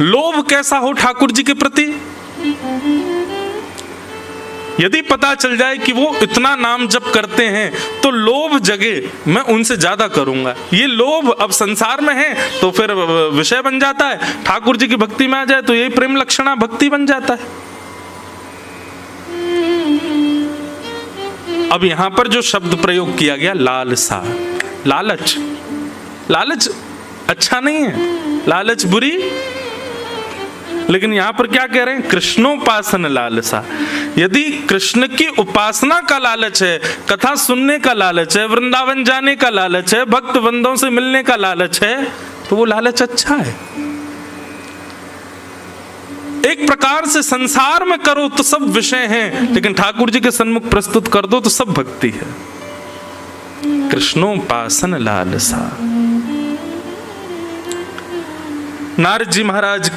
लोभ कैसा हो ठाकुर जी के प्रति। यदि पता चल जाए कि वो इतना नाम जप करते हैं तो लोभ जगे, मैं उनसे ज्यादा करूंगा। ये लोभ अब संसार में है तो फिर विषय बन जाता है, ठाकुर जी की भक्ति में आ जाए तो ये प्रेम लक्षणा भक्ति बन जाता है। अब यहां पर जो शब्द प्रयोग किया गया लालसा, लालच, लालच अच्छा नहीं है, लालच बुरी, लेकिन यहां पर क्या कह रहे हैं, कृष्णोपासन लालसा। यदि कृष्ण की उपासना का लालच है, कथा सुनने का लालच है, वृंदावन जाने का लालच है, भक्त बंदों से मिलने का लालच है, तो वो लालच अच्छा है। एक प्रकार से संसार में करो तो सब विषय हैं, लेकिन ठाकुर जी के सन्मुख प्रस्तुत कर दो तो सब भक्ति है। कृष्णोपासन लालसा। नारद जी महाराज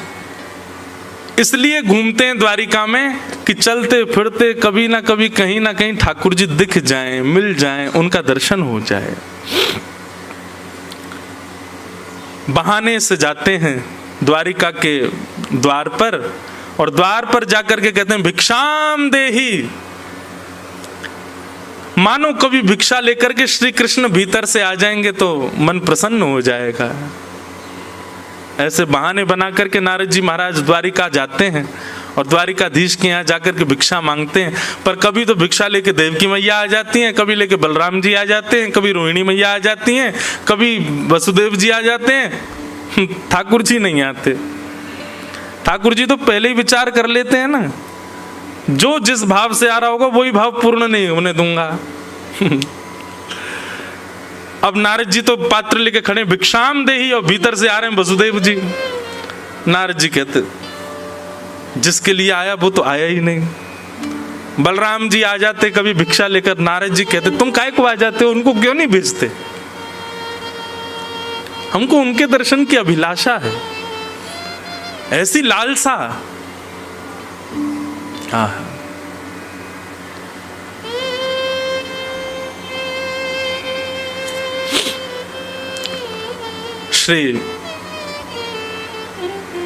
इसलिए घूमते हैं द्वारिका में कि चलते फिरते कभी ना कभी कहीं ना कहीं ठाकुर जी दिख जाएं, मिल जाएं, उनका दर्शन हो जाए। बहाने से जाते हैं द्वारिका के द्वार पर, और द्वार पर जाकर के कहते हैं भिक्षाम देहि। मानो कभी भिक्षा लेकर के श्री कृष्ण भीतर से आ जाएंगे तो मन प्रसन्न हो जाएगा। ऐसे बहाने बना करके नारद जी महाराज द्वारिका जाते हैं और द्वारिकाधीश के यहाँ जाकर के भिक्षा मांगते हैं। पर कभी तो भिक्षा लेके देवकी मैया आ जाती हैं, कभी लेके बलराम जी आ जाते हैं, कभी रोहिणी मैया आ जाती हैं, कभी वसुदेव जी आ जाते हैं, ठाकुर जी नहीं आते। ठाकुर जी तो पहले ही विचार कर लेते हैं ना, जो जिस भाव से आ रहा होगा वही भाव पूर्ण नहीं होने दूंगा। अब नारद जी तो पात्र लेके खड़े भिक्षाम देहि, और भीतर से आ रहे हैं वसुदेव जी। नारद जी कहते जिसके लिए आया वो तो आया ही नहीं। बलराम जी आ जाते कभी भिक्षा लेकर, नारद जी कहते तुम काहे को आ जाते हो, उनको क्यों नहीं भेजते, हमको उनके दर्शन की अभिलाषा है, ऐसी लालसा। हाँ, श्री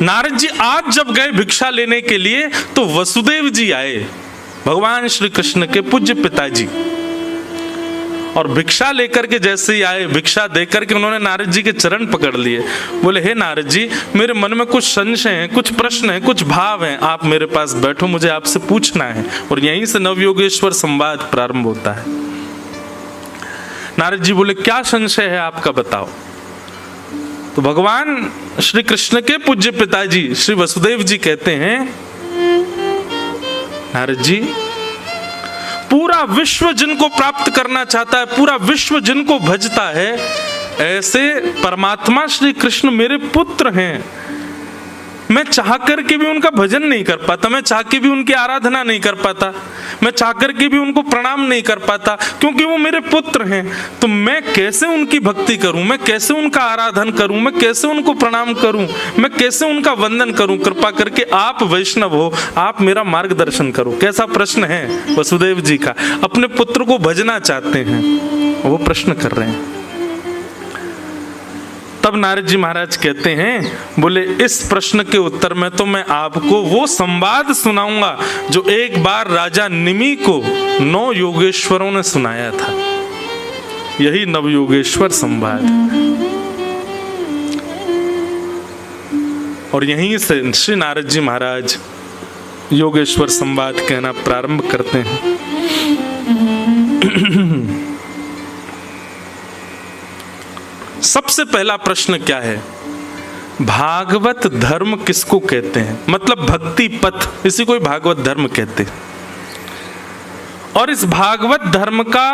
नारद जी आज जब गए भिक्षा लेने के लिए तो वसुदेव जी आए, भगवान श्री कृष्ण के पूज्य पिताजी, और भिक्षा लेकर के जैसे ही आए, भिक्षा देकर के उन्होंने नारद जी के चरण पकड़ लिए। बोले हे नारद जी, मेरे मन में कुछ संशय हैं, कुछ प्रश्न हैं, कुछ भाव हैं, आप मेरे पास बैठो, मुझे आपसे पूछना है। और यहीं से नवयोगेश्वर संवाद प्रारंभ होता है। नारद जी बोले क्या संशय है आपका, बताओ। तो भगवान श्री कृष्ण के पूज्य पिताजी श्री वसुदेव जी कहते हैं नारद जी, पूरा विश्व जिनको प्राप्त करना चाहता है, पूरा विश्व जिनको भजता है, ऐसे परमात्मा श्री कृष्ण मेरे पुत्र हैं। मैं चाह करके भी उनका भजन नहीं कर पाता, मैं चाह के भी उनकी आराधना नहीं कर पाता, मैं चाह करके भी उनको प्रणाम नहीं कर पाता, क्योंकि वो मेरे पुत्र हैं। तो मैं कैसे उनकी भक्ति करूं, मैं कैसे उनका आराधन करूं, मैं कैसे उनको प्रणाम करूं, मैं कैसे उनका वंदन करूं। कृपा करके आप वैष्णव हो, आप मेरा मार्गदर्शन करो। कैसा प्रश्न है वसुदेव जी का, अपने पुत्र को भजना चाहते हैं, वो प्रश्न कर रहे हैं। तब नारद जी महाराज कहते हैं, बोले इस प्रश्न के उत्तर में तो मैं आपको वो संवाद सुनाऊंगा जो एक बार राजा निमि को 9 योगेश्वरों ने सुनाया था। यही नवयोगेश्वर संवाद। और यहीं से श्री नारद जी महाराज योगेश्वर संवाद कहना प्रारंभ करते हैं। सबसे पहला प्रश्न क्या है, भागवत धर्म किसको कहते हैं, मतलब भक्ति पथ, इसी को भागवत धर्म कहते हैं। और इस भागवत धर्म का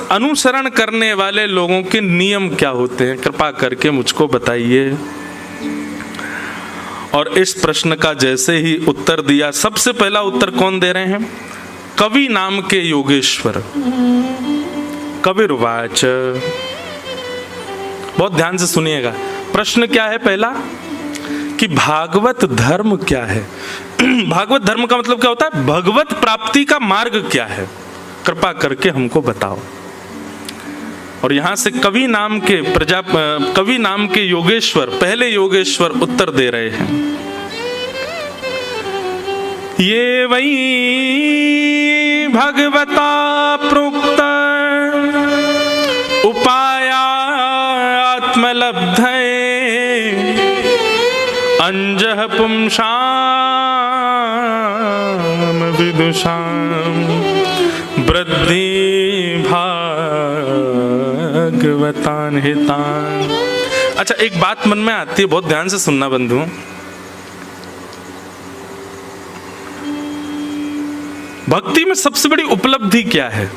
अनुसरण करने वाले लोगों के नियम क्या होते हैं, कृपा करके मुझको बताइए। और इस प्रश्न का जैसे ही उत्तर दिया, सबसे पहला उत्तर कौन दे रहे हैं, कवि नाम के योगेश्वर। कविर्वाच, बहुत ध्यान से सुनिएगा। प्रश्न क्या है पहला, कि भागवत धर्म क्या है। भागवत धर्म का मतलब क्या होता है, भगवत प्राप्ति का मार्ग क्या है, कृपा करके हमको बताओ। और यहां से कवि नाम के योगेश्वर, पहले योगेश्वर उत्तर दे रहे हैं। ये वही भगवता प्रोक्त उपाया आत्मलब्धये अंजः पुंसाम विदुषाम वृद्धि भागवतान हितान। अच्छा, एक बात मन में आती है, बहुत ध्यान से सुनना बंधु। भक्ति में सबसे बड़ी उपलब्धि क्या है?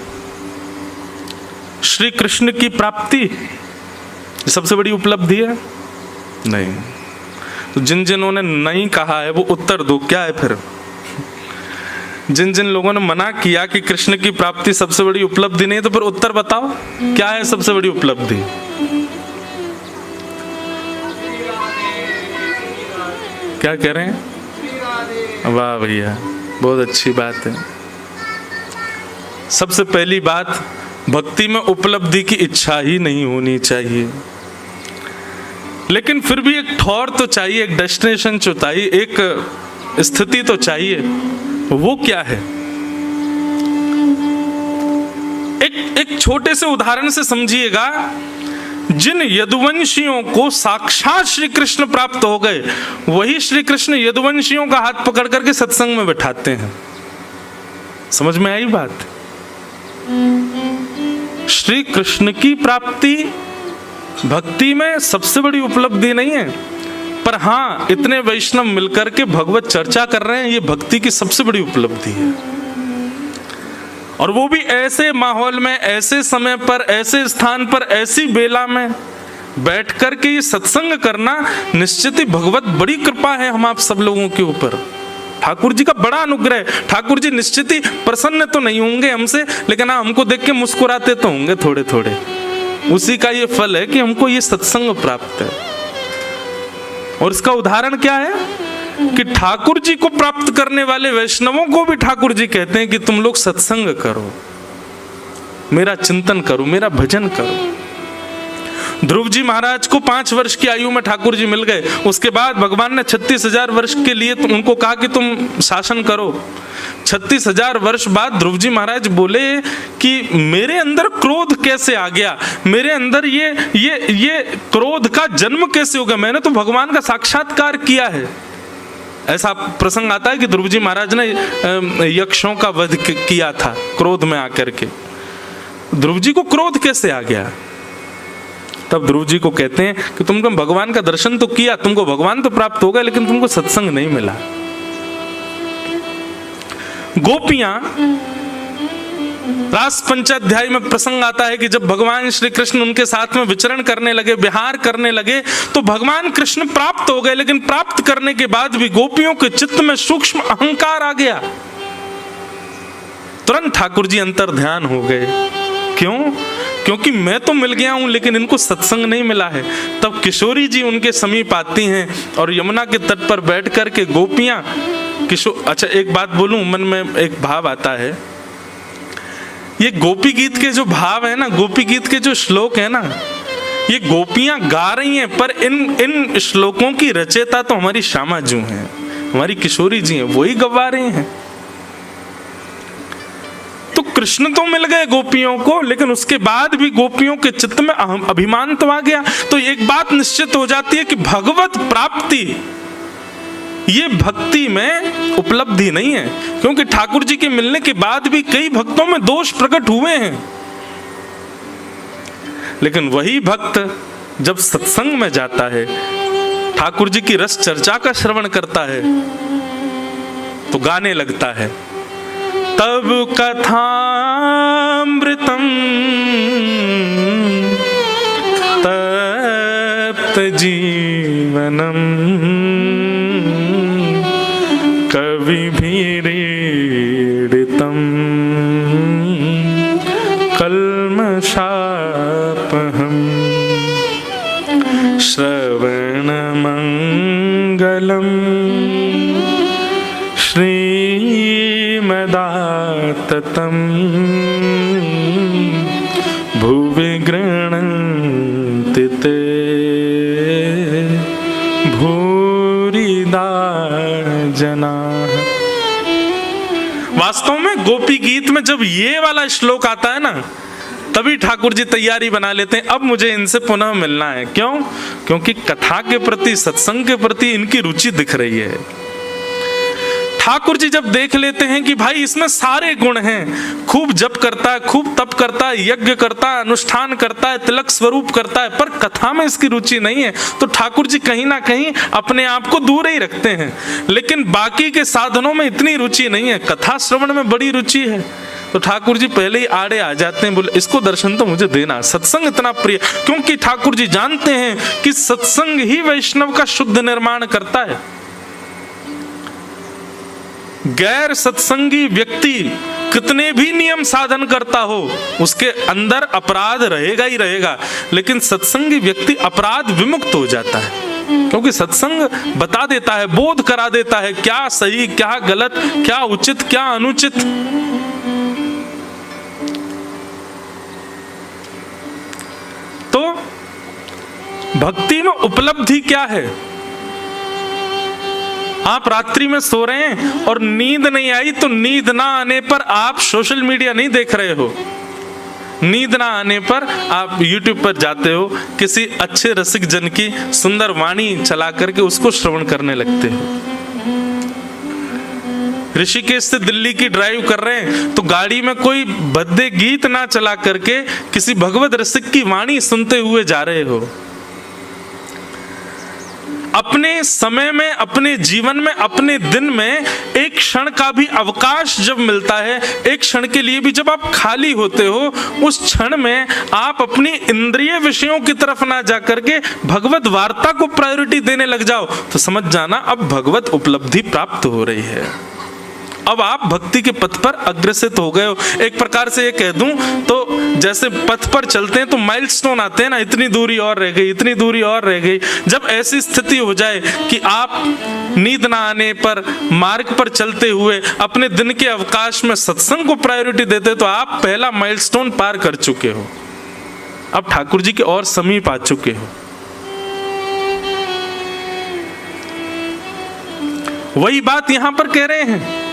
श्री कृष्ण की प्राप्ति सबसे बड़ी उपलब्धि है? नहीं। तो जिन ने नहीं कहा है वो उत्तर दो, क्या है फिर? जिन लोगों ने मना किया कि कृष्ण की प्राप्ति सबसे बड़ी उपलब्धि नहीं, तो फिर उत्तर बताओ क्या है सबसे बड़ी उपलब्धि? क्या कह रहे हैं? वाह भैया, बहुत अच्छी बात है। सबसे पहली बात, भक्ति में उपलब्धि की इच्छा ही नहीं होनी चाहिए, लेकिन फिर भी एक ठौर तो चाहिए, एक डेस्टिनेशन तो चाहिए, एक स्थिति तो चाहिए। वो क्या है? एक छोटे से उदाहरण से समझिएगा। जिन यदुवंशियों को साक्षात श्री कृष्ण प्राप्त हो गए, वही श्री कृष्ण यदुवंशियों का हाथ पकड़ करके सत्संग में बैठाते हैं। समझ में आई बात? श्री कृष्ण की प्राप्ति भक्ति में सबसे बड़ी उपलब्धि नहीं है, पर हाँ, इतने वैष्णव मिलकर के भगवत चर्चा कर रहे हैं, ये भक्ति की सबसे बड़ी उपलब्धि है। और वो भी ऐसे माहौल में, ऐसे समय पर, ऐसे स्थान पर, ऐसी बेला में बैठ करके ये सत्संग करना निश्चित ही भगवत बड़ी कृपा है हम आप सब लोगों के ऊपर। ठाकुर जी का बड़ा अनुग्रह। ठाकुर जी निश्चित ही प्रसन्न तो नहीं होंगे हमसे, लेकिन हाँ, हमको देख के मुस्कुराते तो होंगे थोड़े थोड़े। उसी का ये फल है कि हमको ये सत्संग प्राप्त है। और इसका उदाहरण क्या है कि ठाकुर जी को प्राप्त करने वाले वैष्णवों को भी ठाकुर जी कहते हैं कि तुम लोग सत्संग करो, मेरा चिंतन करो, मेरा भजन करो। ध्रुव जी महाराज को 5 वर्ष की आयु में ठाकुर जी मिल गए। उसके बाद भगवान ने 36,000 वर्ष के लिए उनको कहा कि तुम शासन करो। 36,000 वर्ष बाद ध्रुव जी महाराज बोले कि मेरे अंदर क्रोध कैसे आ गया, मेरे अंदर ये क्रोध का जन्म कैसे हो गया? मैंने तो भगवान का साक्षात्कार किया है। ऐसा प्रसंग आता है कि ध्रुव जी महाराज ने यक्षों का वध किया था क्रोध में आकर के। ध्रुव जी को क्रोध कैसे आ गया? तब ध्रुव जी को कहते हैं कि तुमको भगवान का दर्शन तो किया, तुमको भगवान तो प्राप्त हो गया, लेकिन तुमको सत्संग नहीं मिला। गोपियां, रास पंचाध्याय में प्रसंग आता है कि जब भगवान श्री कृष्ण उनके साथ में विचरण करने लगे, विहार करने लगे, तो भगवान कृष्ण प्राप्त हो गए, लेकिन प्राप्त करने के बाद भी गोपियों के चित्त में सूक्ष्म अहंकार आ गया। तुरंत ठाकुर जी अंतर ध्यान हो गए। क्यों? क्योंकि मैं तो मिल गया हूं, लेकिन इनको सत्संग नहीं मिला है। तब किशोरी जी उनके समीप आती हैं और यमुना के तट पर बैठ कर के गोपियां अच्छा, एक बात बोलूं, मन में एक भाव आता है। ये गोपी गीत के जो भाव है ना, गोपी गीत के जो श्लोक है ना, ये गोपियां गा रही हैं, पर इन श्लोकों की रचयिता तो हमारी श्यामा जी हैं, हमारी किशोरी जी हैं, वही गवा रही हैं। तो कृष्ण तो मिल गए गोपियों को, लेकिन उसके बाद भी गोपियों के चित्त में अभिमान तो आ गया। तो एक बात निश्चित हो जाती है कि भगवत प्राप्ति ये भक्ति में उपलब्धि नहीं है, क्योंकि ठाकुर जी के मिलने के बाद भी कई भक्तों में दोष प्रकट हुए हैं। लेकिन वही भक्त जब सत्संग में जाता है, ठाकुर जी की रस चर्चा का श्रवण करता है, तो गाने लगता है, तब कथामृतम तप्त जीवनम कविभिरीडितम कल्मषापहम श्रवणमंगलम श्रीमदाततं भुवि जना। वास्तव में गोपी गीत में जब ये वाला श्लोक आता है ना, तभी ठाकुर जी तैयारी बना लेते हैं, अब मुझे इनसे पुनः मिलना है। क्यों? क्योंकि कथा के प्रति, सत्संग के प्रति इनकी रुचि दिख रही है। ठाकुर जी जब देख लेते हैं कि भाई इसमें सारे गुण हैं, खूब जप करता है, खूब तप करता है, यज्ञ करता है, अनुष्ठान करता है, तिलक स्वरूप करता है, पर कथा में इसकी रुचि नहीं है, तो ठाकुर जी कहीं ना कहीं अपने आप को दूर ही रखते हैं। लेकिन बाकी के साधनों में इतनी रुचि नहीं है, कथा श्रवण में बड़ी रुचि है, तो ठाकुर जी पहले ही आड़े आ जाते हैं, बोले इसको दर्शन तो मुझे देना। सत्संग इतना प्रिय, क्योंकि ठाकुर जी जानते हैं कि सत्संग ही वैष्णव का शुद्ध निर्माण करता है। गैर सत्संगी व्यक्ति कितने भी नियम साधन करता हो, उसके अंदर अपराध रहेगा ही रहेगा, लेकिन सत्संगी व्यक्ति अपराध विमुक्त हो जाता है, क्योंकि सत्संग बता देता है, बोध करा देता है क्या सही, क्या गलत, क्या उचित, क्या अनुचित। तो भक्ति में उपलब्धि क्या है? आप रात्रि में सो रहे हैं और नींद नहीं आई, तो नींद ना आने पर आप सोशल मीडिया नहीं देख रहे हो, नींद ना आने पर आप YouTube पर जाते हो, किसी अच्छे रसिक जन की सुंदर वाणी चला करके उसको श्रवण करने लगते हो। ऋषिकेश से दिल्ली की ड्राइव कर रहे हैं तो गाड़ी में कोई भद्दे गीत ना चला करके किसी भगवत रसिक की वाणी सुनते हुए जा रहे हो। अपने समय में, अपने जीवन में, अपने दिन में एक क्षण का भी अवकाश जब मिलता है, एक क्षण के लिए भी जब आप खाली होते हो, उस क्षण में आप अपनी इंद्रिय विषयों की तरफ ना जा करके भगवत वार्ता को प्रायोरिटी देने लग जाओ, तो समझ जाना अब भगवत उपलब्धि प्राप्त हो रही है। अब आप भक्ति के पथ पर अग्रसित हो गए हो। एक प्रकार से ये कह दूं तो जैसे पथ पर चलते हैं तो माइलस्टोन आते हैं ना, इतनी दूरी और रह गई, इतनी दूरी और रह गई। जब ऐसी स्थिति हो जाए कि आप नींद ना आने पर, मार्ग पर चलते हुए अपने दिन के अवकाश में सत्संग को प्रायोरिटी देते, तो आप पहला माइलस्टोन पार कर चुके हो, अब ठाकुर जी के और समीप आ चुके हो। वही बात यहां पर कह रहे हैं,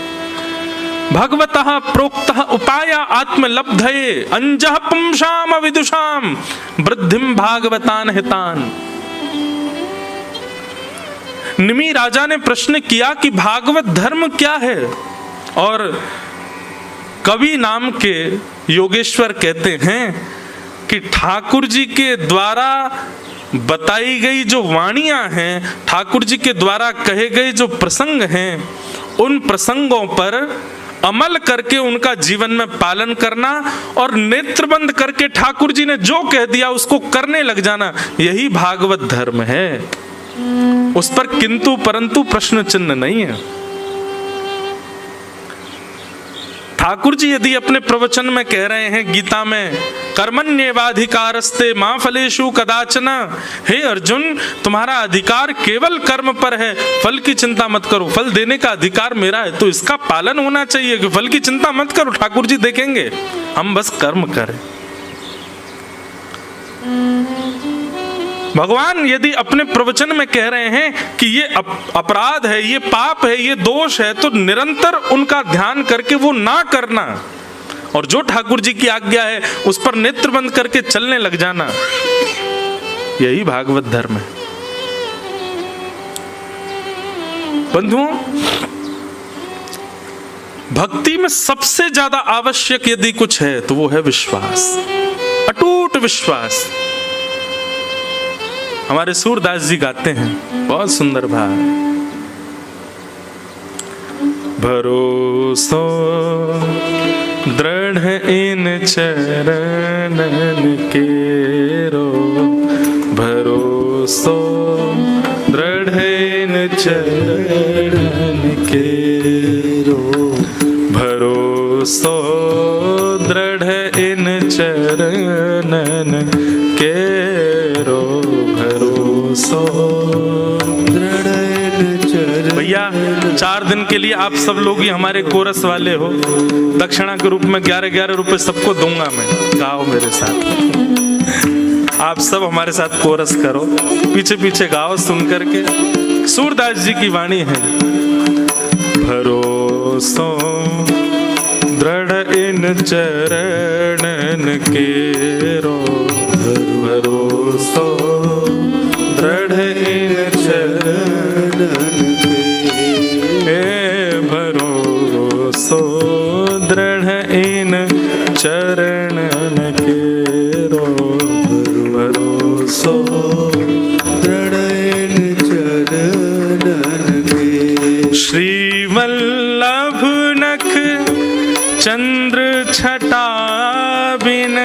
भगवतः प्रोक्तः उपाय आत्मलब्धये अंजः पुंसाम विदुषाम वृद्धिम भागवतान हितान। निमि राजा ने प्रश्न किया कि भागवत धर्म क्या है, और कवि नाम के योगेश्वर कहते हैं कि ठाकुर जी के द्वारा बताई गई जो वाणियां हैं, ठाकुर जी के द्वारा कहे गए जो प्रसंग हैं, उन प्रसंगों पर अमल करके उनका जीवन में पालन करना और नेत्र बंद करके ठाकुर जी ने जो कह दिया उसको करने लग जाना, यही भागवत धर्म है। उस पर किंतु परंतु प्रश्न चिन्ह नहीं है। ठाकुर जी यदि अपने प्रवचन में कह रहे हैं गीता में, कर्मण्येवाधिकारस्ते मा फलेषु कदाचन, हे अर्जुन तुम्हारा अधिकार केवल कर्म पर है, फल की चिंता मत करो। फल देने का अधिकार मेरा है, तो इसका पालन होना चाहिए कि फल की चिंता मत करो, ठाकुर जी देखेंगे, हम बस कर्म करें। भगवान यदि अपने प्रवचन में कह रहे हैं कि ये अपराध है, ये पाप है, ये दोष है, तो निरंतर उनका ध्यान करके वो ना करना, और जो ठाकुर जी की आज्ञा है उस पर नेत्र बंद करके चलने लग जाना, यही भागवत धर्म है। बंधुओं, भक्ति में सबसे ज्यादा आवश्यक यदि कुछ है तो वो है विश्वास, अटूट विश्वास। हमारे सूरदास जी गाते हैं बहुत सुंदर भाव, भरोसो दृढ़ इन चरणन केरो, भरोसो दृढ़ इन चरणन केरो, भरोसो दृढ़ इन चरणन केरो, भरोसो दृढ़ इन चरणन। भैया 4 दिन के लिए आप सब लोग ही हमारे कोरस वाले हो, दक्षिणा के रूप में 11-11 रुपए सबको दूंगा मैं, गाओ मेरे साथ। आप सब हमारे साथ कोरस करो, पीछे पीछे गाओ, सुन करके सूरदास जी की वाणी है, भरोसो दृढ़ इन चरणन केरो, भरोसो दृढ़ इन चरणन के, भरोसो दृढ़ इन चरणन केरो, भरोसो दृढ़ इन चरणन के। श्री वल्लभ नख चंद्र छटा बिन,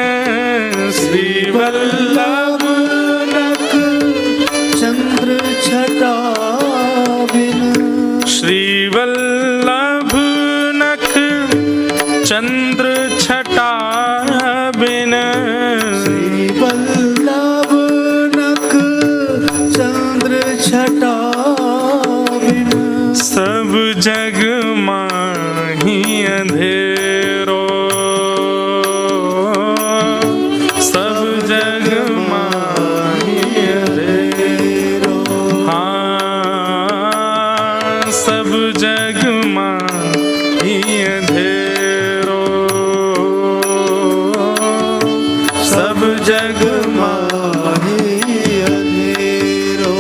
श्री वल्लभ नख चंद्र छटा बिन, श्री वल्लभ नख चंद्र छटा बिन, श्री वल्लभ नख चंद्र छटा बिन, सब जग माही अंधेरो, सब जग माही अंधेरो, हाँ सब जग माही अंधेरो, सब जग माही अंधेरो।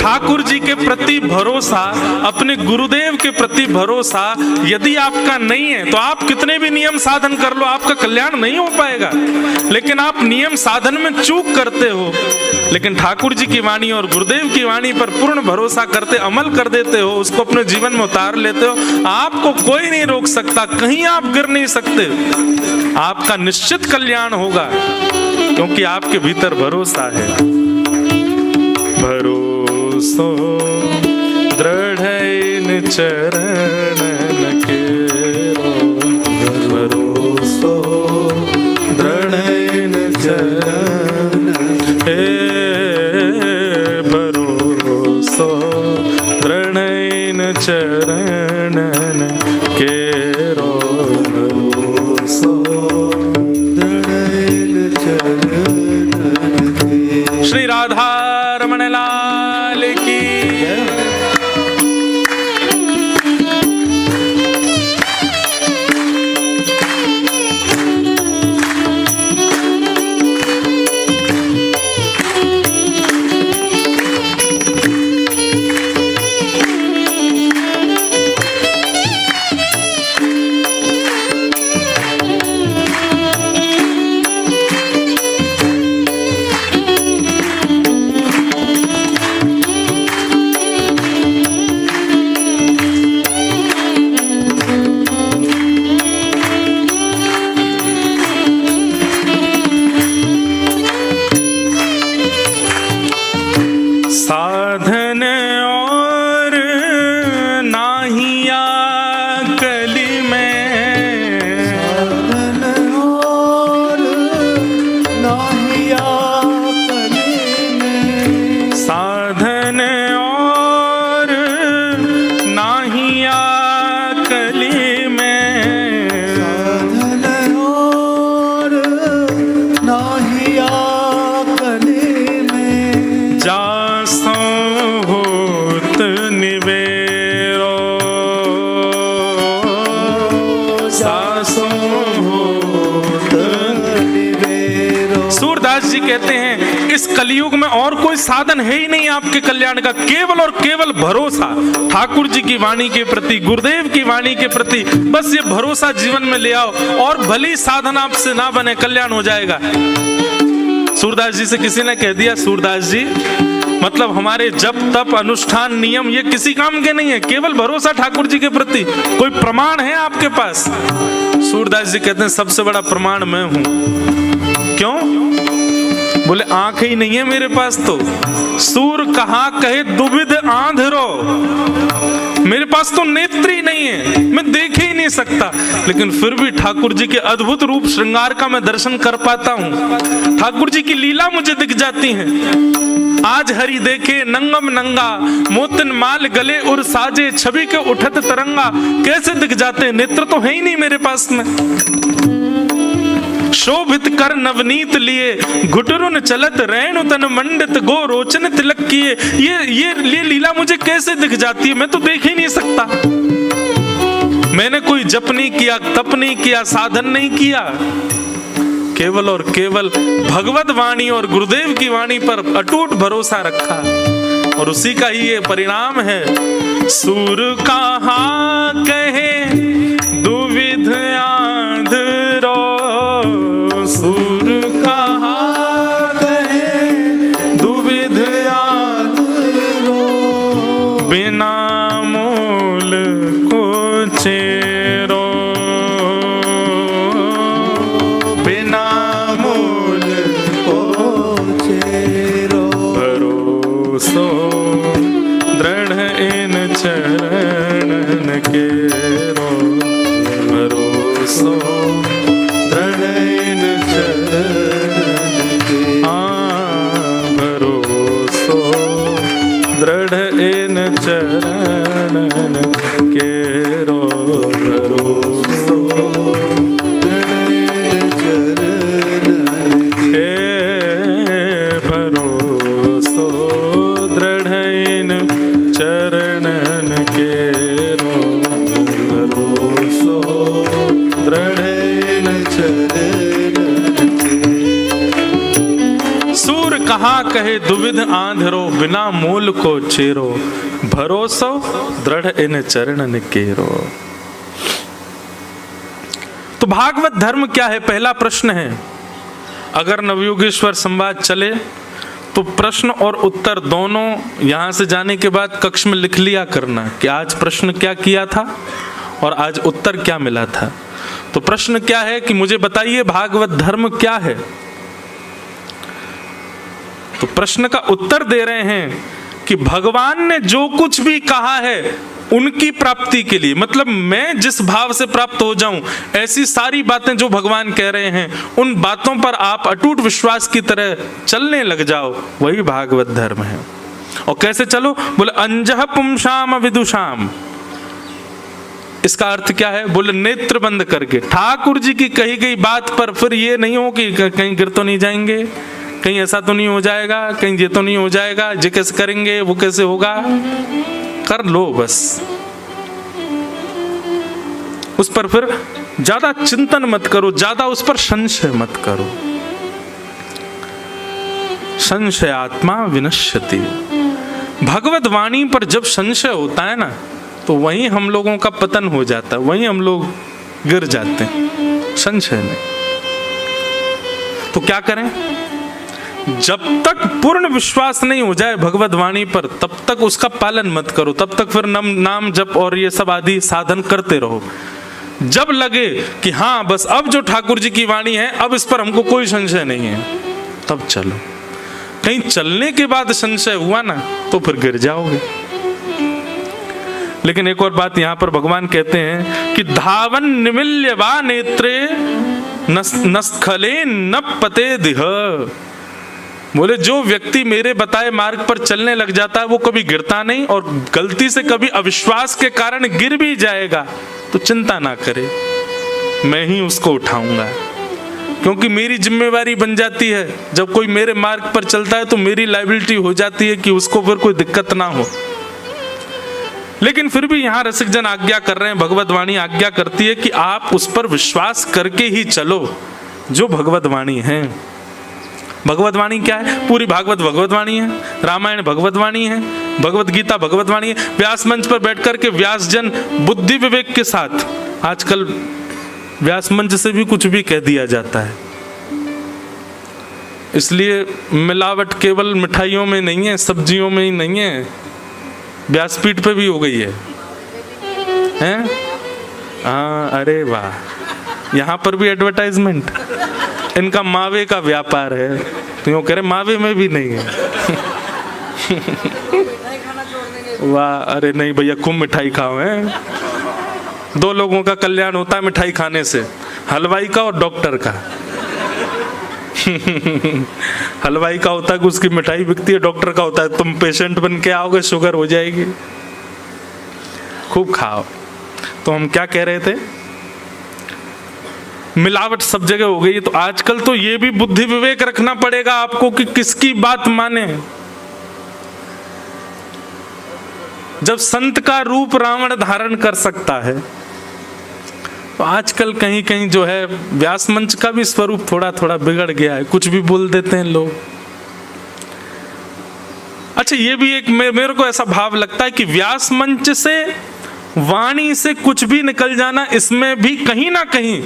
ठाकुर जी के प्रति भरोसा, अपने गुरुदेव के प्रति भरोसा यदि आपका नहीं है तो आप कितने भी नियम साधन कर लो, आपका कल्याण नहीं हो पाएगा। लेकिन आप नियम साधन में चूक करते हो, लेकिन ठाकुर जी की वाणी और गुरुदेव की वाणी पर पूर्ण भरोसा करते, अमल कर देते हो, उसको अपने जीवन में उतार लेते हो, आपको कोई नहीं रोक सकता, कहीं आप गिर नहीं सकते, आपका निश्चित कल्याण होगा, क्योंकि आपके भीतर भरोसा है। भरोसो दृढ़ इन चरणन केरो, भरोसो दृढ़ इन चरणन के, भरोसो दृढ़ इन चरणन केरो, भरोसो दृढ़ इन चरणन के। श्री राधा रमण लाल की। साधन और नाहिया कली में, साधन और नाहिया कली में, साधन और नाहिया कली में, साधन और नाहिया कली में, जासो होत निवेरो, जासो होत निवेरो। सूरदास जी कहते हैं इस कलयुग में और कोई साधन है ही नहीं आपके कल्याण का, केवल और केवल भरोसा ठाकुर जी की वाणी के प्रति, गुरुदेव की वाणी के प्रति, बस ये भरोसा जीवन में ले आओ और भली साधन आपसे ना बने, कल्याण हो जाएगा। सूरदास जी से किसी ने कह दिया, सूरदास जी मतलब हमारे जप तप अनुष्ठान नियम ये किसी काम के नहीं है, केवल भरोसा ठाकुर जी के प्रति, कोई प्रमाण है आपके पास? सूरदास जी कहते हैं सबसे बड़ा प्रमाण मैं हूं। क्यों? बोले आंख ही नहीं है मेरे पास तो, सूर कहा कहे दुविध आंधरो, मेरे पास तो नेत्र ही नहीं है, मैं देख ही नहीं सकता, लेकिन फिर भी ठाकुर जी के अद्भुत रूप श्रृंगार का मैं दर्शन कर पाता हूँ, ठाकुर जी की लीला मुझे दिख जाती है। आज हरि देखे नंगम नंगा, मोतिन माल गले और साजे, छवि के उठत तरंगा, कैसे दिख जाते, नेत्र तो है ही नहीं मेरे पास में। शोभित कर नवनीत लिए, घुटरुन चलत रेणु तन मंडित, गो रोचन तिलक किए। ये लीला मुझे कैसे दिख जाती है? मैं तो देख ही नहीं सकता। मैंने कोई जप नहीं किया, तप नहीं किया, साधन नहीं किया, केवल और केवल भगवत वाणी और गुरुदेव की वाणी पर अटूट भरोसा रखा, और उसी का ही ये परिणाम है। सूर कहाँ कहे दुविध आंधरो, सूर कहाँ कहे दुविध आंधरो, बिना मोल को चेरो, बिना मोल को चेरो, भरोसो दृढ़ इन चरणन केरो, भरोसो दृढ़ इन चरणन केरो, भरोसो दृढ़ इन चरणन केरो, भरोसो दृढ़ इन चरणन के, भरोसो दृढ़ इन चरणन केरो, भरोसो दृढ़ इन चरणन के। सूर कहाँ कहे दुविध आंधरो, बिना मूल को चेरो, भरोसो दृढ़ इन चरणन केरो। तो भागवत धर्म क्या है? पहला प्रश्न है। अगर नवयोगेश्वर संवाद चले तो प्रश्न और उत्तर दोनों यहां से जाने के बाद कक्ष में लिख लिया करना कि आज प्रश्न क्या किया था और आज उत्तर क्या मिला था। तो प्रश्न क्या है कि मुझे बताइए भागवत धर्म क्या है। तो प्रश्न का उत्तर दे रहे हैं कि भगवान ने जो कुछ भी कहा है उनकी प्राप्ति के लिए, मतलब मैं जिस भाव से प्राप्त हो जाऊं, ऐसी सारी बातें जो भगवान कह रहे हैं उन बातों पर आप अटूट विश्वास की तरह चलने लग जाओ, वही भागवत धर्म है। और कैसे चलो? बोले अंजह पुंसाम विदुषाम। इसका अर्थ क्या है? बोले नेत्र बंद करके ठाकुर जी की कही गई बात पर फिर ये नहीं हो कि कहीं गिर तो नहीं जाएंगे, कहीं ऐसा तो नहीं हो जाएगा, कहीं ये तो नहीं हो जाएगा, ये कैसे करेंगे, वो कैसे होगा, कर लो बस। उस पर फिर ज्यादा चिंतन मत करो, ज्यादा उस पर संशय मत करो। संशय आत्मा विनश्यति। भगवत वाणी पर जब संशय होता है ना, तो वहीं हम लोगों का पतन हो जाता है, वहीं हम लोग गिर जाते हैं, संशय में। तो क्या करें? जब तक पूर्ण विश्वास नहीं हो जाए भगवत वाणी पर, तब तक उसका पालन मत करो, तब तक फिर नाम जप और ये सब आदि साधन करते रहो। जब लगे कि हाँ बस अब जो ठाकुर जी की वाणी है, अब इस पर हमको कोई संशय नहीं है, तब चलो। कहीं चलने के बाद संशय हुआ ना, तो फिर गिर जाओगे। लेकिन एक और बात यहां पर भगवान कहते हैं कि धावन निमिल्य वा नेत्रे नस्खले न पते दिह। बोले जो व्यक्ति मेरे बताए मार्ग पर चलने लग जाता है वो कभी गिरता नहीं, और गलती से कभी अविश्वास के कारण गिर भी जाएगा तो चिंता ना करे, मैं ही उसको उठाऊंगा। क्योंकि मेरी जिम्मेवारी बन जाती है, जब कोई मेरे मार्ग पर चलता है तो मेरी लायबिलिटी हो जाती है कि उसको फिर कोई दिक्कत ना हो। लेकिन फिर भी यहाँ रसिक जन आज्ञा कर रहे हैं, भगवत वाणी आज्ञा करती है कि आप उस पर विश्वास करके ही चलो जो भगवत वाणी है। भगवत वाणी क्या है? पूरी भागवत भगवत वाणी है, रामायण भगवत वाणी है, भगवत गीता भगवत वाणी है। व्यास मंच पर बैठ करके व्यास जन बुद्धि विवेक के साथ, आजकल व्यास मंच से भी कुछ भी कह दिया जाता है, इसलिए मिलावट केवल मिठाइयों में नहीं है, सब्जियों में ही नहीं है, व्यासपीठ पे भी हो गई है, हैं? हाँ, अरे वाह, यहाँ पर भी एडवर्टाइजमेंट, इनका मावे का व्यापार है, तो यूँ कह रहे मावे में भी नहीं है। वाह, अरे नहीं भैया, खूब मिठाई खाओ हैं। 2 लोगों का कल्याण होता है मिठाई खाने से, हलवाई का और डॉक्टर का। हलवाई का होता है कि उसकी मिठाई बिकती है, डॉक्टर का होता है तुम पेशेंट बन के आओगे, शुगर हो जाएगी। खूब खाओ। तो हम क्या कह रहे थे? मिलावट सब जगह हो गई है। तो आजकल तो ये भी बुद्धि विवेक रखना पड़ेगा आपको कि किसकी बात माने। जब संत का रूप रावण धारण कर सकता है, तो आजकल कहीं कहीं जो है व्यास मंच का भी स्वरूप थोड़ा थोड़ा बिगड़ गया है, कुछ भी बोल देते हैं लोग। अच्छा, ये भी एक मेरे को ऐसा भाव लगता है कि व्यास मंच से वाणी से कुछ भी निकल जाना, इसमें भी कहीं ना कहीं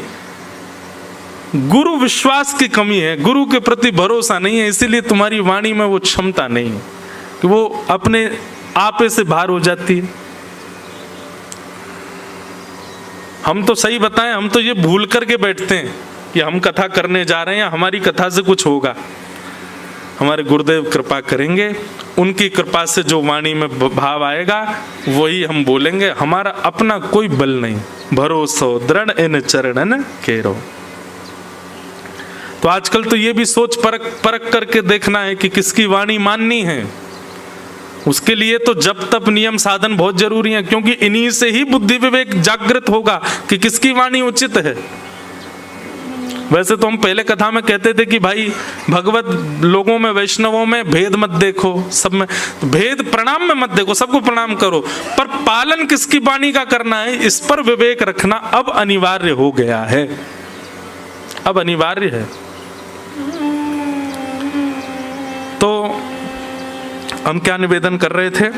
गुरु विश्वास की कमी है, गुरु के प्रति भरोसा नहीं है। इसीलिए तुम्हारी वाणी में वो क्षमता नहीं है कि वो अपने आपे से बाहर हो जाती है। हम तो सही बताएं, हम तो ये भूल करके बैठते हैं कि हम कथा करने जा रहे हैं, हमारी कथा से कुछ होगा। हमारे गुरुदेव कृपा करेंगे, उनकी कृपा से जो वाणी में भाव आएगा वही हम बोलेंगे। हमारा अपना कोई बल नहीं, भरोसो दृढ़ इन चरणन केरो। तो आजकल तो ये भी सोच परख करके देखना है कि किसकी वाणी माननी है। उसके लिए तो जप तप नियम साधन बहुत जरूरी है, क्योंकि इन्हीं से ही बुद्धि विवेक जागृत होगा कि किसकी वाणी उचित है। वैसे तो हम पहले कथा में कहते थे कि भाई भगवत लोगों में, वैष्णवों में भेद मत देखो, सब में भेद, प्रणाम में मत देखो, सबको प्रणाम करो, पर पालन किसकी वाणी का करना है, इस पर विवेक रखना अब अनिवार्य हो गया है, अब अनिवार्य है। तो हम क्या निवेदन कर रहे थे?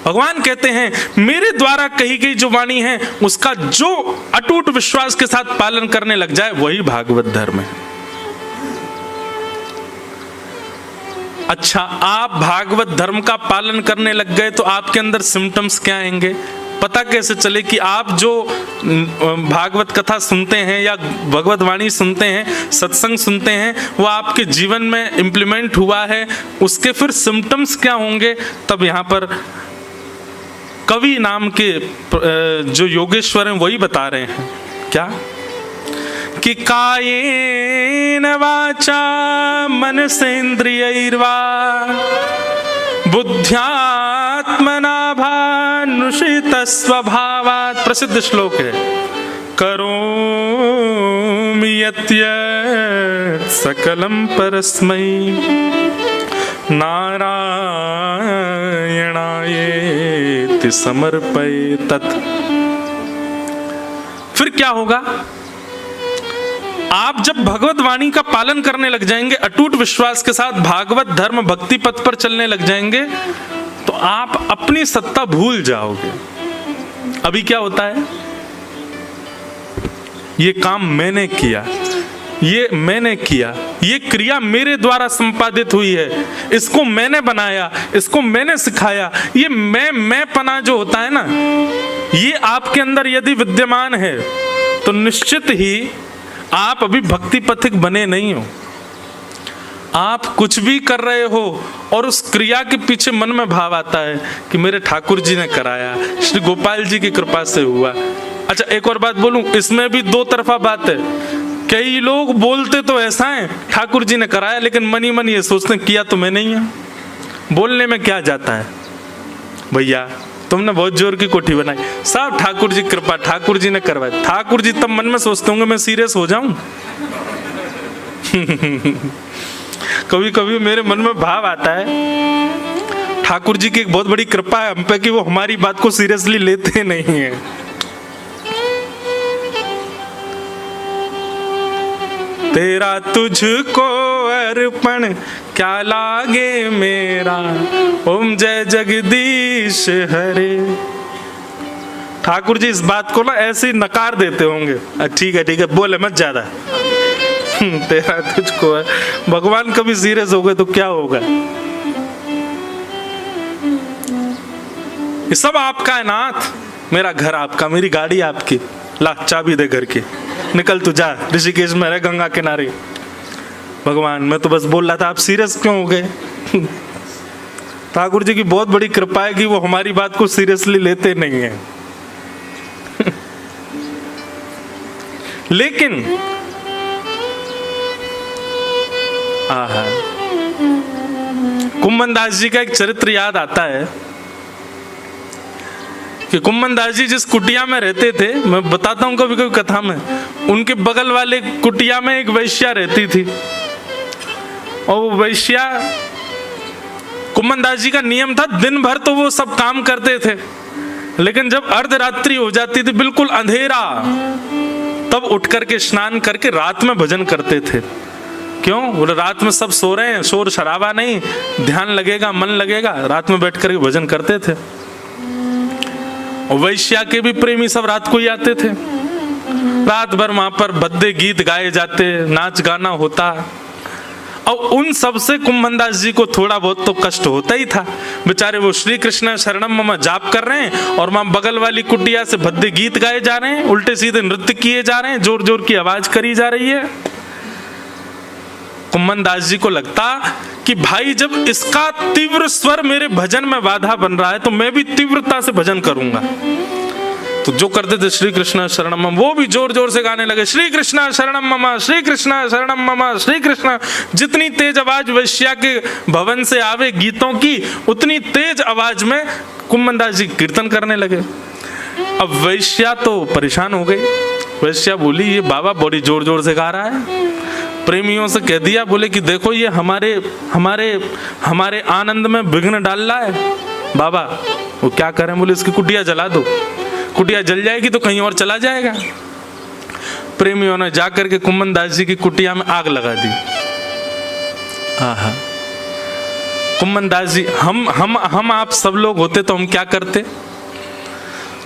भगवान कहते हैं मेरे द्वारा कही गई जो वाणी है उसका जो अटूट विश्वास के साथ पालन करने लग जाए वही भागवत धर्म है। अच्छा, आप भागवत धर्म का पालन करने लग गए तो आपके अंदर सिम्टम्स क्या आएंगे? पता कैसे चले कि आप जो भागवत कथा सुनते हैं या भगवत वाणी सुनते हैं, सत्संग सुनते हैं, वो आपके जीवन में इम्प्लीमेंट हुआ है? उसके फिर सिम्टम्स क्या होंगे? तब यहाँ पर कवि नाम के जो योगेश्वर हैं वही बता रहे हैं क्या कि कायेन वाचा मनसेन्द्रियैर्वा बुद्ध्यात्मना भानुषित स्वभावात्। प्रसिद्ध श्लोक है, करोमि यत् सकलं परस्मै नारायणायेति समर्पयेत्। फिर क्या होगा? आप जब भगवत वाणी का पालन करने लग जाएंगे, अटूट विश्वास के साथ भागवत धर्म भक्ति पथ पर चलने लग जाएंगे, तो आप अपनी सत्ता भूल जाओगे। अभी क्या होता है? ये काम मैंने किया, ये मैंने किया, ये क्रिया मेरे द्वारा संपादित हुई है, इसको मैंने बनाया, इसको मैंने सिखाया। ये मैं पना जो होता है ना, ये आपके अंदर यदि विद्यमान है तो निश्चित ही आप अभी भक्ति पथिक बने नहीं हो। आप कुछ भी कर रहे हो और उस क्रिया के पीछे मन में भाव आता है कि मेरे ठाकुर जी ने कराया, श्री गोपाल जी की कृपा से हुआ। अच्छा, एक और बात बोलूं, इसमें भी दो तरफा बात है। कई लोग बोलते तो ऐसा है ठाकुर जी ने कराया, लेकिन मनी मन ये सोचते किया तो मैं नहीं है। बोलने में क्या जाता है? भैया तुमने बहुत जोर की कोठी बनाई, सब ठाकुर जी कृपा, ठाकुर जी ने करवाई। ठाकुर जी तब मन में सोचते होंगे मैं सीरियस हो जाऊं। कभी कभी मेरे मन में भाव आता है ठाकुर जी की एक बहुत बड़ी कृपा है हम पे कि वो हमारी बात को सीरियसली लेते नहीं है। तेरा तुझको अर्पण क्या लागे मेरा, ओम जय जगदीश हरे। ठाकुर जी इस बात को ना ऐसे ही नकार देते होंगे, ठीक है बोले मत ज्यादा। तेरा तुझको है। भगवान कभी सीरियस हो गए तो क्या होगा? ये सब आपका है नाथ, मेरा घर आपका, मेरी गाड़ी आपकी, ला चाबी दे घर की, निकल तू जा, ऋषिकेश में रह गंगा किनारे। भगवान मैं तो बस बोल रहा था, आप सीरियस क्यों हो गए? ठाकुर जी की बहुत बड़ी कृपा है कि वो हमारी बात को सीरियसली लेते नहीं है। लेकिन कुंभनदास जी का एक चरित्र याद आता है कि कुम्मन दास जी जिस कुटिया में रहते थे, मैं बताता हूँ कभी कभी कथा में, उनके बगल वाले कुटिया में एक वैश्या रहती थी। और वो वैश्या, कुम्मन दास जी का नियम था दिन भर तो वो सब काम करते थे, लेकिन जब अर्धरात्रि हो जाती थी, बिल्कुल अंधेरा, तब उठ करके स्नान करके रात में भजन करते थे। क्यों? बोले रात में सब सो रहे हैं, शोर शराबा नहीं, ध्यान लगेगा, मन लगेगा, रात में बैठ करके भजन करते थे। और वैश्या के भी प्रेमी सब रात को ही आते थे। रात भर वहां पर भद्दे गीत गाए जाते, नाच गाना होता। और उन सब से कुम्मन दास जी को थोड़ा बहुत तो कष्ट होता ही था। बेचारे वो श्री कृष्ण शरणम मम जाप कर रहे हैं और वहां बगल वाली कुटिया से भद्दे गीत गाए जा रहे हैं, उल्टे सीधे नृत्य किए जा रहे हैं, जोर जोर की आवाज करी जा रही है। कुम्मन दास जी को लगता कि भाई जब इसका तीव्र स्वर मेरे भजन में बाधा बन रहा है तो मैं भी तीव्रता से भजन करूंगा। तो जो करते थे श्री कृष्ण शरणम मम, वो भी जोर जोर से गाने लगे, श्री कृष्ण शरणम मम, श्री कृष्ण शरणम मम, श्री कृष्ण। जितनी तेज आवाज वैश्या के भवन से आवे गीतों की, उतनी तेज आवाज में कुम्मन दास जी कीर्तन करने लगे। अब वैश्या तो परेशान हो गई। वैश्या बोली, ये बाबा बड़ी जोर जोर से गा रहा है। प्रेमियों से कह दिया, बोले कि देखो ये हमारे हमारे हमारे आनंद में विघ्न डाल रहा है। बाबा वो क्या करें? बोले इसकी कुटिया जला दो, कुटिया जल जाएगी तो कहीं और चला जाएगा। प्रेमियों ने जाकर के कुम्मन दास जी की कुटिया में आग लगा दी। आहा, कुम्मन दास जी, हम आप सब लोग होते तो हम क्या करते?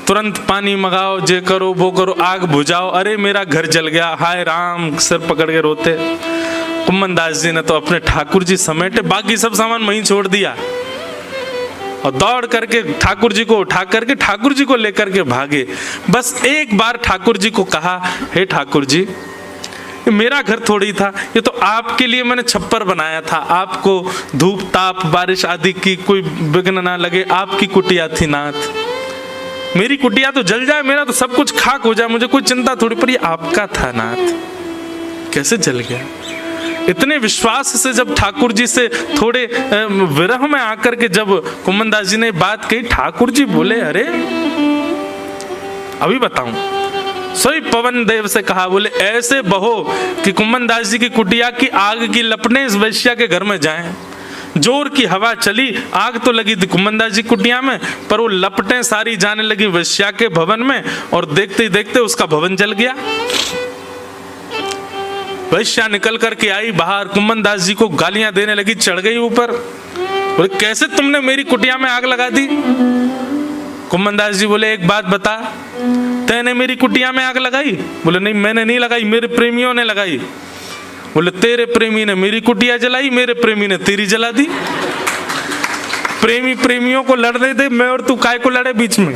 तुरंत पानी मंगाओ, जे करो वो करो, आग बुझाओ, अरे मेरा घर जल गया, हाय राम, सिर पकड़ के रोते। कुम्मन दास जी ने तो अपने ठाकुर जी समेटे, बाकी सब सामान वहीं छोड़ दिया और दौड़ करके ठाकुर जी को उठा करके ठाकुर जी को लेकर के भागे। बस एक बार ठाकुर जी को कहा, हे ठाकुर जी, ये मेरा घर थोड़ी था, ये तो आपके लिए मैंने छप्पर बनाया था, आपको धूप ताप बारिश आदि की कोई विघ्न ना लगे, आपकी कुटिया थी नाथ। मेरी कुटिया तो जल जाए, मेरा तो सब कुछ खाक हो जाए, मुझे कोई चिंता थोड़ी, पर ये आपका था नाथ, कैसे जल गया? इतने विश्वास से जब ठाकुर जी से थोड़े विरह में आकर के जब कुम्मन दास जी ने बात कही, ठाकुर जी बोले, अरे अभी बताऊं। सोई पवन देव से कहा, बोले ऐसे बहो कि कुम्मन दास जी की कुटिया की आग की लपटें इस वैश्या के घर में जाएं। जोर की हवा चली, आग तो लगी थी कुम्मन दास जी कुटिया में, पर वो लपटें सारी जाने लगी वैश्या के भवन में, और देखते ही देखते उसका भवन जल गया। वैश्या निकल करके आई बाहर, कुम्मन दास जी को गालियां देने लगी, चढ़ गई ऊपर, बोले कैसे तुमने मेरी कुटिया में आग लगा दी? कुम्मन दास जी बोले, एक बात बता, तैने मेरी कुटिया में आग लगाई? बोले नहीं, मैंने नहीं लगाई, मेरे प्रेमियों ने लगाई। बोले तेरे प्रेमी ने मेरी कुटिया जलाई, मेरे प्रेमी ने तेरी जला दी। प्रेमी प्रेमियों को लड़ने दे, मैं और तू काय को लड़े बीच में?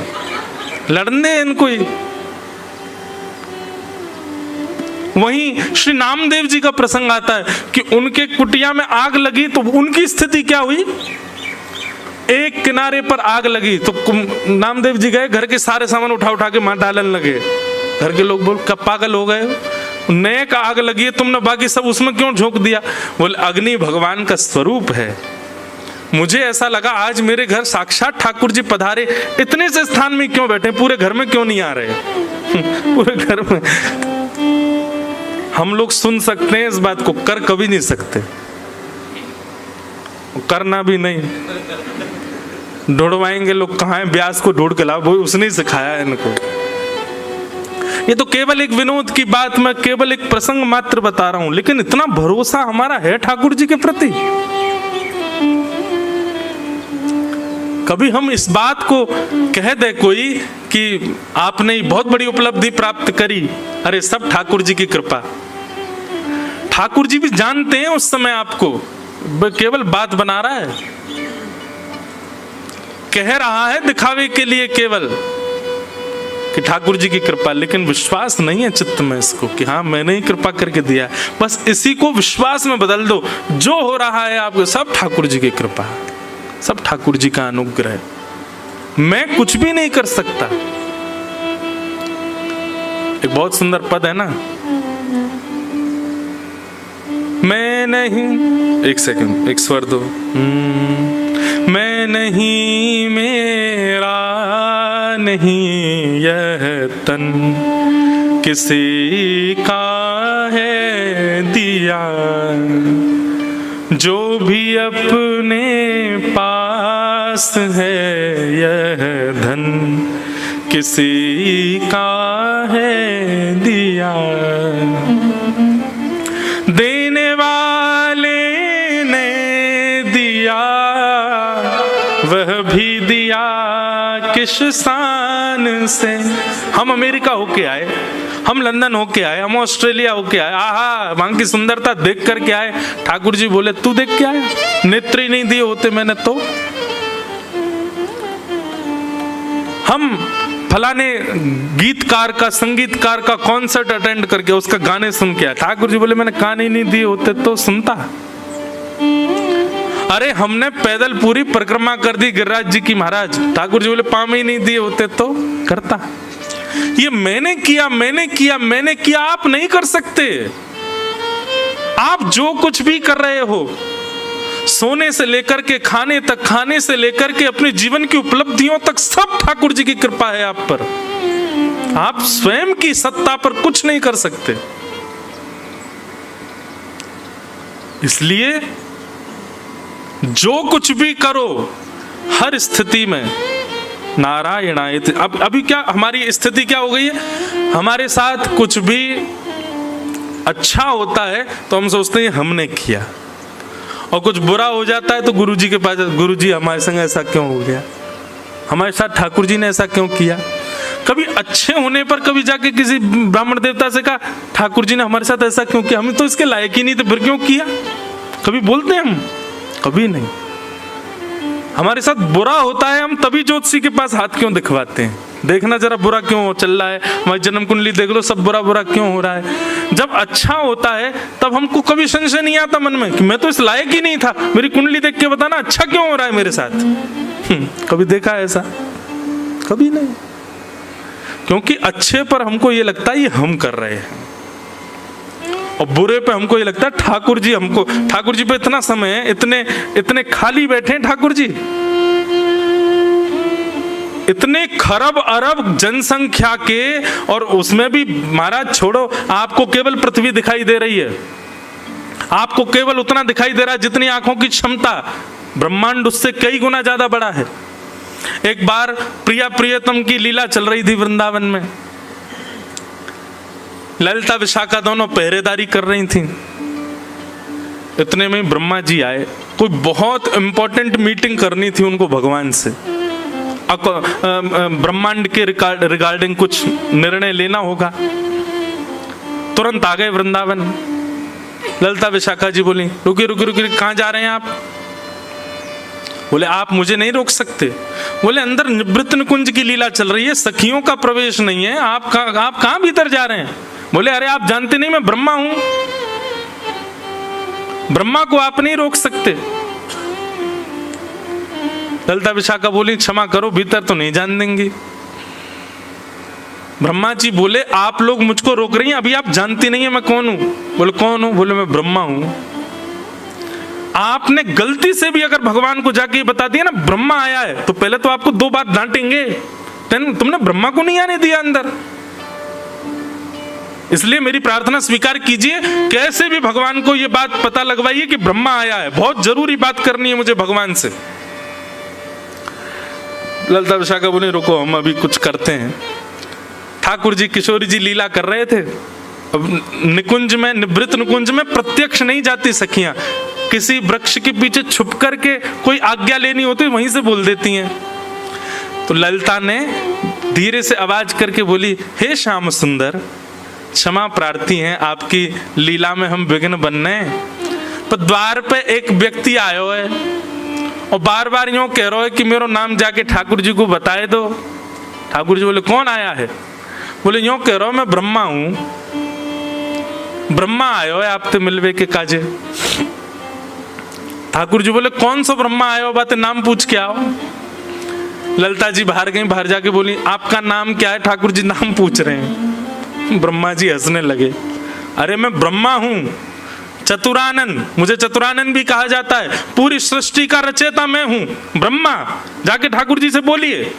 लड़ने इनको ही। वहीं श्री नामदेव जी का प्रसंग आता है कि उनके कुटिया में आग लगी तो उनकी स्थिति क्या हुई? एक किनारे पर आग लगी तो नामदेव जी गए, घर के सारे सामान उठा उठा के मां डालने लगे। घर के लोग बोल, कब पागल हो गए? नए का आग लगी है, तुमने बाकी सब उसमें क्यों झोंक दिया? बोले अग्नि भगवान का स्वरूप है। मुझे ऐसा लगा आज मेरे घर साक्षात ठाकुर जी पधारे, इतने से स्थान में क्यों बैठे, पूरे घर में क्यों नहीं आ रहे? पूरे घर में हम लोग सुन सकते हैं इस बात को, कर कभी नहीं सकते, करना भी नहीं। ढूंढवाएंगे लोग, कहाँ है? व्यास को ढूंढ के लाओ, वो उसने सिखाया है इनको। ये तो केवल एक विनोद की बात, मैं केवल एक प्रसंग मात्र बता रहा हूं, लेकिन इतना भरोसा हमारा है ठाकुर जी के प्रति। कभी हम इस बात को कह दे कोई कि आपने बहुत बड़ी उपलब्धि प्राप्त करी, अरे सब ठाकुर जी की कृपा। ठाकुर जी भी जानते हैं उस समय आपको, केवल बात बना रहा है, कह रहा है दिखावे के लिए केवल कि ठाकुर जी की कृपा, लेकिन विश्वास नहीं है चित्त में इसको कि हाँ मैंने ही कृपा करके दिया। बस इसी को विश्वास में बदल दो, जो हो रहा है आपको सब ठाकुर जी की कृपा, सब ठाकुर जी का अनुग्रह, मैं कुछ भी नहीं कर सकता। एक बहुत सुंदर पद है ना, मैं नहीं, एक सेकंड, एक स्वर दो, मैं नहीं मेरा नहीं यह तन, किसी का है दिया। जो भी अपने पास है यह धन, किसी का है दिया। देने वाले ने दिया, वह भी दिया किस शान से। हम अमेरिका होके आए, हम लंदन होके आए, हम ऑस्ट्रेलिया होके आए, आहा वहां की सुंदरता देख करके आए। ठाकुर जी बोले तू देख के आया, नेत्र ही नहीं दिए होते मैंने तो। हम फलाने गीतकार का, संगीतकार का कॉन्सर्ट अटेंड करके उसका गाने सुन के आया। ठाकुर जी बोले मैंने कान ही नहीं दिए होते तो सुनता। अरे हमने पैदल पूरी परिक्रमा कर दी गिरिराज जी की महाराज, ठाकुर जी बोले पाँव ही नहीं दिए होते तो करता। ये मैंने किया, मैंने किया, मैंने किया, आप नहीं कर सकते। आप जो कुछ भी कर रहे हो, सोने से लेकर के खाने तक, खाने से लेकर के अपने जीवन की उपलब्धियों तक, सब ठाकुर जी की कृपा है आप पर। आप स्वयं की सत्ता पर कुछ नहीं कर सकते। इसलिए जो कुछ भी करो हर स्थिति में नारायणाय। अब अभी क्या हमारी स्थिति क्या हो गई है, हमारे साथ कुछ भी अच्छा होता है तो हम सोचते हैं हमने किया, और कुछ बुरा हो जाता है तो गुरुजी के पास, गुरुजी हमारे संग ऐसा क्यों हो गया, हमारे साथ ठाकुर जी ने ऐसा क्यों किया। कभी अच्छे होने पर कभी जाके किसी ब्राह्मण देवता से कहा ठाकुर जी ने हमारे साथ ऐसा क्यों किया, हम तो इसके लायक ही नहीं थे, फिर क्यों किया, कभी बोलते हैं हम? कभी नहीं। हमारे साथ बुरा होता है हम तभी ज्योतिषी के पास हाथ क्यों दिखवाते हैं, देखना जरा बुरा क्यों चल रहा है, हमारी जन्म कुंडली देख लो, सब बुरा बुरा क्यों हो रहा है। जब अच्छा होता है तब हमको कभी संशय नहीं आता मन में कि मैं तो इस लायक ही नहीं था, मेरी कुंडली देख के बताना अच्छा क्यों हो रहा है मेरे साथ। कभी देखा है ऐसा? कभी नहीं। क्योंकि अच्छे पर हमको ये लगता है ये हम कर रहे हैं, और बुरे पे हमको ये लगता है ठाकुर जी हमको, ठाकुर जी पे इतना समय है, इतने इतने खाली बैठे हैं ठाकुर जी, इतने खरब अरब जनसंख्या के, और उसमें भी महाराज छोड़ो, आपको केवल पृथ्वी दिखाई दे रही है, आपको केवल उतना दिखाई दे रहा है जितनी आंखों की क्षमता, ब्रह्मांड उससे कई गुना ज्यादा बड़ा है। एक बार प्रिया प्रियतम की लीला चल रही थी वृंदावन में, ललिता विशाखा दोनों पहरेदारी कर रही थी। इतने में ब्रह्मा जी आए, कोई बहुत इंपॉर्टेंट मीटिंग करनी थी उनको भगवान से, ब्रह्मांड के रिगार्डिंग कुछ निर्णय लेना होगा। तुरंत आ गए वृंदावन। ललिता विशाखा जी बोली रुकिए रुकिए रुकिए, कहाँ जा रहे हैं आप? बोले आप मुझे नहीं रोक सकते। बोले अंदर निवृत्त निकुंज की लीला चल रही है, सखियों का प्रवेश नहीं है, आप कहाँ भीतर जा रहे हैं? बोले अरे आप जानते नहीं मैं ब्रह्मा हूं, ब्रह्मा को आप नहीं रोक सकते। ललिता विशाखा बोली क्षमा करो, भीतर तो नहीं जान देंगी। ब्रह्मा जी बोले आप लोग मुझको रोक रही हैं, अभी आप जानती नहीं है मैं कौन हूं। बोले कौन हूं? बोले मैं ब्रह्मा हूं। आपने गलती से भी अगर भगवान को जाके बता दिया ना ब्रह्मा आया है, तो पहले तो आपको दो बात डांटेंगे, तुमने ब्रह्मा को नहीं आने दिया अंदर। इसलिए मेरी प्रार्थना स्वीकार कीजिए, कैसे भी भगवान को यह बात पता लगवाइए कि ब्रह्मा आया है, बहुत जरूरी बात करनी है मुझे भगवान से। ललिता विशाखा बोले रुको हम अभी कुछ करते हैं। ठाकुर जी किशोरी जी लीला कर रहे थे, अब निकुंज में, निवृत्त निकुंज में प्रत्यक्ष नहीं जाती सखियां, किसी वृक्ष के पीछे छुप करके कोई आज्ञा लेनी होती वहीं से बोल देती हैं। तो ललिता ने धीरे से आवाज करके बोली हे श्याम सुंदर, क्षमा प्रार्थी हैं, आपकी लीला में हम विघ्न बनने। तो द्वार पे एक व्यक्ति आयो है और बार बार यूं कह रहा है कि मेरा नाम जाके ठाकुर जी को बताए दो। ठाकुर जी बोले कौन आया है? बोले यूं कह रहा हूं मैं ब्रह्मा हूं, ब्रह्मा आयो है आपसे मिलवे के काजे। ठाकुर जी बोले कौन सा ब्रह्मा आयो, बात नाम पूछ के आओ। ललिता जी बाहर गई, बाहर जाके बोली आपका नाम क्या है? ठाकुर जी नाम पूछ रहे हैं। ब्रह्मा जी हंसने लगे, अरे मैं ब्रह्मा हूं, चतुरानन, मुझे चतुरानन भी कहा जाता है, पूरी सृष्टि का रचयिता मैं हूं ब्रह्मा, जाके ठाकुर जी से बोलिए।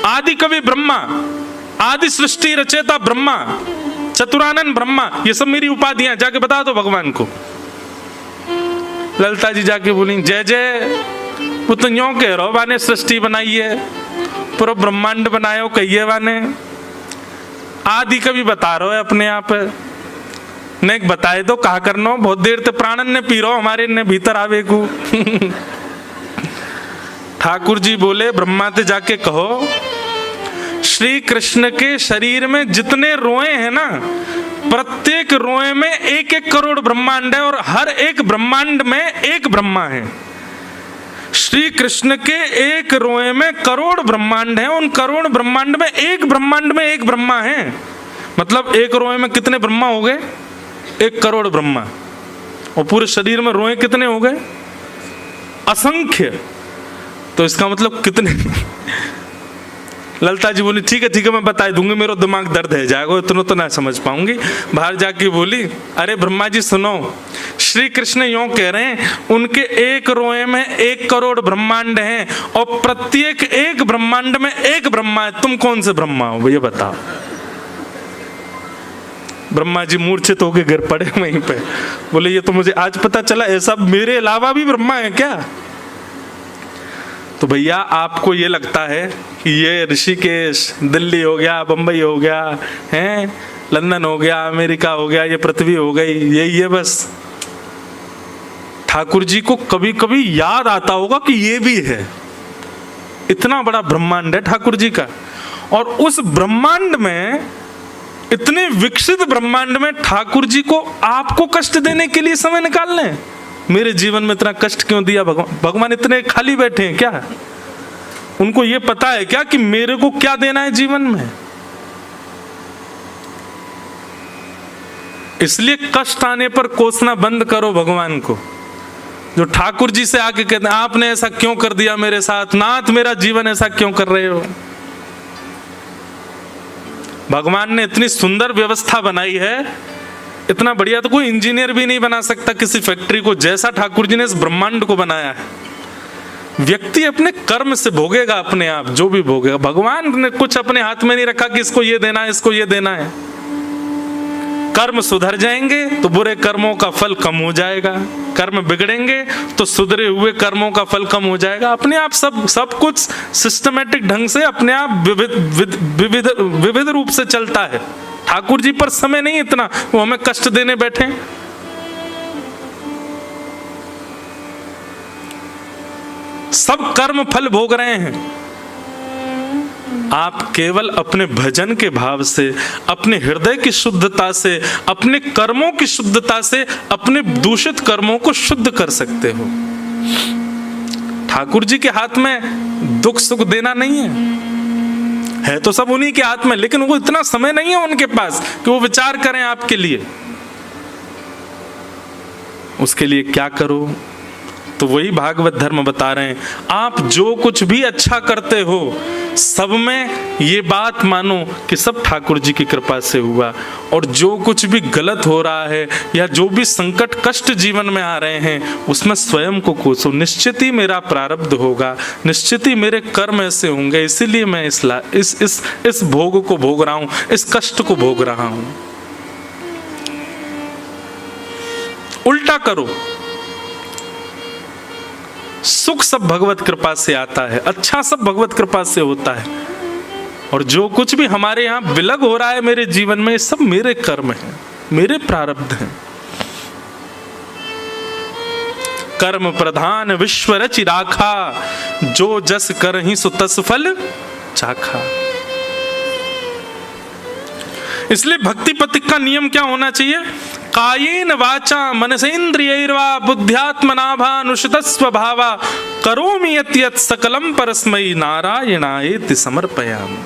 आदि कवि ब्रह्मा, आदि सृष्टि रचयिता ब्रह्मा, चतुरानंद ब्रह्मा, ये सब मेरी उपाधियां, जाके बता दो भगवान को। ललिता जी जाके बोली जय जय, वो तो यूं कह रहो बाने सृष्टि बनाई है, पूरा ब्रह्मांड बनायो कहिए बाने, आदि कवि बता रहे हो अपने आप, ने बताए दो कहा करनो, बहुत देर तक प्राणन ने पी रहो हमारे ने भीतर आवे को। ठाकुर जी बोले ब्रह्मा ते जाके कहो श्री कृष्ण के शरीर में जितने रोए हैं ना, प्रत्येक रोए में 1-1 करोड़ ब्रह्मांड है और हर एक ब्रह्मांड में एक ब्रह्मा है। श्री कृष्ण के एक रोए में करोड़ ब्रह्मांड है, उन करोड़ ब्रह्मांड में एक ब्रह्मांड में एक ब्रह्मा है। मतलब एक रोए में कितने ब्रह्मा हो गए? 1 करोड़ ब्रह्मा। और पूरे शरीर में रोए कितने हो गए? असंख्य। तो इसका मतलब कितने? ललिता जी बोली ठीक है मैं बता दूंगी, मेरा दिमाग दर्द है जाएगा, इतना तो ना समझ पाऊंगी। बाहर जाके बोली अरे ब्रह्मा जी सुनो, श्री कृष्ण यूं कह रहे हैं उनके एक रोए में 1 करोड़ ब्रह्मांड हैं और प्रत्येक एक ब्रह्मांड में एक ब्रह्मा है, तुम कौन से ब्रह्मा हो ये बताओ। ब्रह्मा जी मूर्छित होके गिर पड़े वहीं पे, बोले ये तो मुझे आज पता चला, ऐसा मेरे अलावा भी ब्रह्मा है क्या? तो भैया आपको ये लगता है कि ये ऋषिकेश, दिल्ली हो गया, बंबई हो गया, हैं लंदन हो गया, अमेरिका हो गया, ये पृथ्वी हो गई, यही है बस। ठाकुर जी को कभी कभी याद आता होगा कि ये भी है, इतना बड़ा ब्रह्मांड है ठाकुर जी का। और उस ब्रह्मांड में, इतने विकसित ब्रह्मांड में ठाकुर जी को आपको कष्ट देने के लिए समय निकाल लें। मेरे जीवन में इतना कष्ट क्यों दिया भगवान? भगवान इतने खाली बैठे हैं क्या? उनको ये पता है क्या कि मेरे को क्या देना है जीवन में? इसलिए कष्ट आने पर कोसना बंद करो भगवान को। जो ठाकुर जी से आके कहते हैं आपने ऐसा क्यों कर दिया मेरे साथ, नाथ मेरा जीवन ऐसा क्यों कर रहे हो? भगवान ने इतनी सुंदर व्यवस्था बनाई है, इतना बढ़िया तो कोई इंजीनियर भी नहीं बना सकता किसी फैक्ट्री को, जैसा ठाकुर जी ने इस ब्रह्मांड को बनाया है। व्यक्ति अपने कर्म से भोगेगा अपने आप, जो भी भोगेगा। भगवान ने कुछ अपने हाथ में नहीं रखा कि इसको ये देना है, इसको ये देना है। कर्म सुधर जाएंगे तो बुरे कर्मों का फल कम हो जाएगा, कर्म बिगड़ेंगे तो सुधरे हुए कर्मों का फल कम हो जाएगा। अपने आप सब कुछ सिस्टमेटिक ढंग से अपने आप विविध रूप से चलता है। ठाकुर जी पर समय नहीं इतना, वो हमें कष्ट देने बैठे। सब कर्म फल भोग रहे हैं। आप केवल अपने भजन के भाव से, अपने हृदय की शुद्धता से, अपने कर्मों की शुद्धता से अपने दूषित कर्मों को शुद्ध कर सकते हो। ठाकुर जी के हाथ में दुख सुख देना नहीं है तो सब उन्हीं के हाथ में, लेकिन वो इतना समय नहीं है उनके पास कि वो विचार करें आपके लिए। उसके लिए क्या करो? तो वही भागवत धर्म बता रहे हैं, आप जो कुछ भी अच्छा करते हो सब में ये बात मानो कि सब ठाकुर जी की कृपा से हुआ, और जो कुछ भी गलत हो रहा है या जो भी संकट कष्ट जीवन में आ रहे हैं उसमें स्वयं को कोसो। निश्चित ही मेरा प्रारब्ध होगा, निश्चित ही मेरे कर्म ऐसे होंगे, इसीलिए मैं इस भोग को भोग रहा हूं, इस कष्ट को भोग रहा हूं। उल्टा करो। सुख सब भगवत कृपा से आता है, अच्छा सब भगवत कृपा से होता है, और जो कुछ भी हमारे यहाँ विलग हो रहा है मेरे जीवन में, सब मेरे कर्म हैं, मेरे प्रारब्ध हैं। कर्म प्रधान विश्व रचि राखा, जो जस करहि सो तस फल चाखा। इसलिए भक्ति पथिक का नियम क्या होना चाहिए? कायेन वाचा मनसेन्द्रियैर्वा बुद्ध्यात्मना भा अनुशित स्वभावा करोमि यत् यत् सकलम परस्मै नारायणायेति समर्पयामि।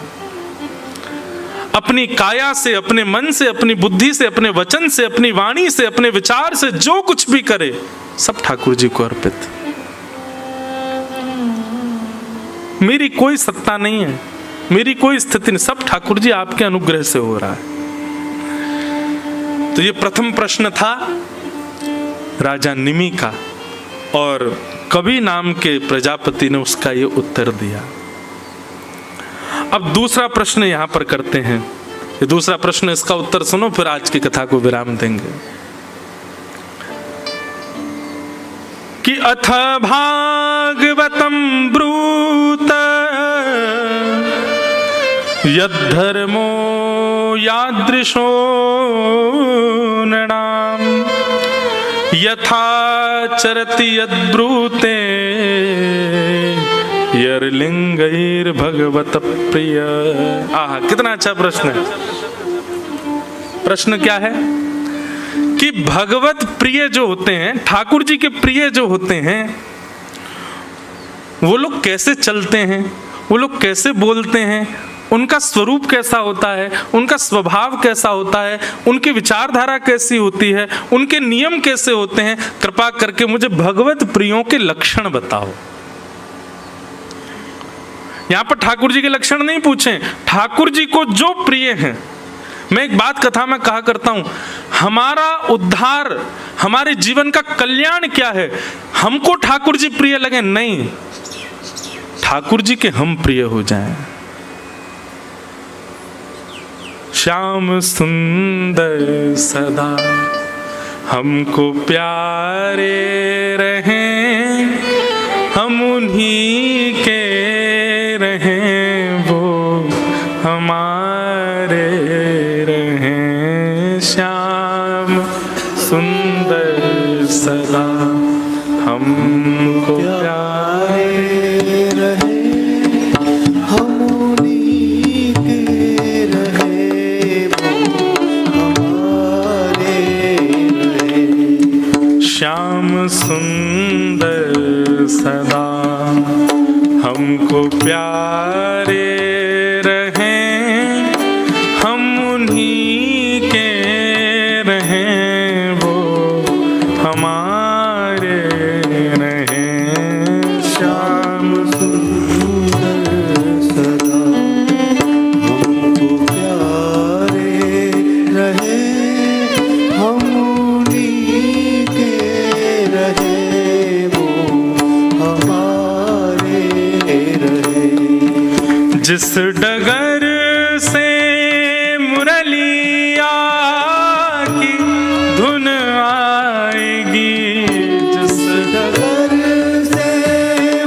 अपनी काया से, अपने मन से, अपनी बुद्धि से, अपने वचन से, अपनी वाणी से, अपने विचार से जो कुछ भी करे सब ठाकुर जी को अर्पित। मेरी कोई सत्ता नहीं है, मेरी कोई स्थिति नहीं, सब ठाकुर जी आपके अनुग्रह से हो रहा है। तो ये प्रथम प्रश्न था राजा निमि का, और कवि नाम के प्रजापति ने उसका ये उत्तर दिया। अब दूसरा प्रश्न यहां पर करते हैं। ये दूसरा प्रश्न, इसका उत्तर सुनो, फिर आज की कथा को विराम देंगे। कि अथ भागवतम ब्रूत यद्धर्मो यादृशो नृणाम यथा चरति यद्ब्रूते यर्लिंगैर भगवत प्रिय। आहा, कितना अच्छा प्रश्न है। प्रश्न क्या है कि भगवत प्रिय जो होते हैं, ठाकुर जी के प्रिय जो होते हैं, वो लोग कैसे चलते हैं, वो लोग कैसे बोलते हैं, उनका स्वरूप कैसा होता है, उनका स्वभाव कैसा होता है, उनकी विचारधारा कैसी होती है, उनके नियम कैसे होते हैं, कृपा करके मुझे भगवत प्रियों के लक्षण बताओ। यहां पर ठाकुर जी के लक्षण नहीं पूछे, ठाकुर जी को जो प्रिय हैं। मैं एक बात कथा में कहा करता हूं, हमारा उद्धार, हमारे जीवन का कल्याण क्या है? हमको ठाकुर जी प्रिय लगे नहीं, ठाकुर जी के हम प्रिय हो जाएं। श्याम सुंदर सदा हमको प्यारे रहें, हम उन्हीं के रहें, वो हमारे रहें। श्याम सुंदर सदा हमको प्यारे रहे, हम उन्हीं के रहे, वो हमारे रहे। श्याम सुंदर सदा हमको प्यारे रहें, हम उन्हीं के रहें, वो हमारे रहें। श्याम सुंदर सदा हमको प्यारे रहे, हम उन्हीं के रहे, वो हमारे रहे। जिस डगर से मुरलिया की धुन आएगी, जिस डगर से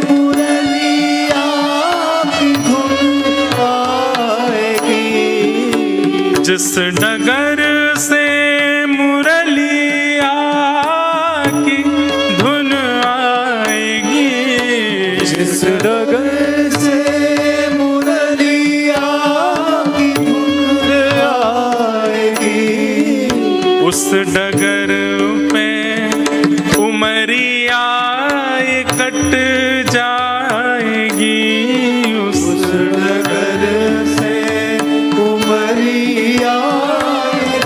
मुरलिया की धुन आएगी, जिस डगर से मुरलिया की धुन आएगी, जिस डगर से मुरलिया की धुन आएगी, उस डगर पे उमरिया कट जाएगी, उस डगर से उमरिया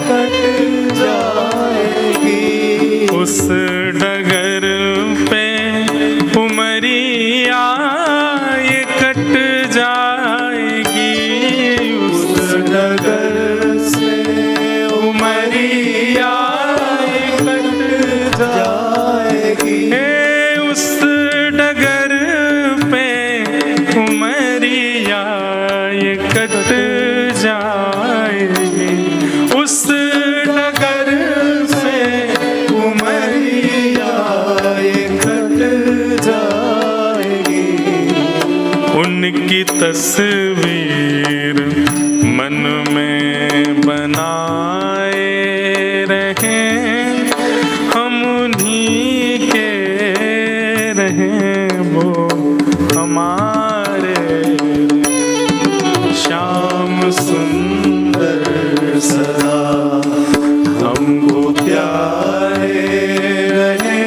कट जाएगी, उस डगर पे उमरिया कट जाएगी, उस डगर से उमरिया कट जाएगी, उस डगर पे उमरिया कट जाएगी, उस डगर से उमरिया कट जाएगी। उनकी तस्वीर मन में बनाए रहें, हम उन्हीं के रहें, वो हमारे। श्याम सुंदर सदा हमको प्यारे रहे,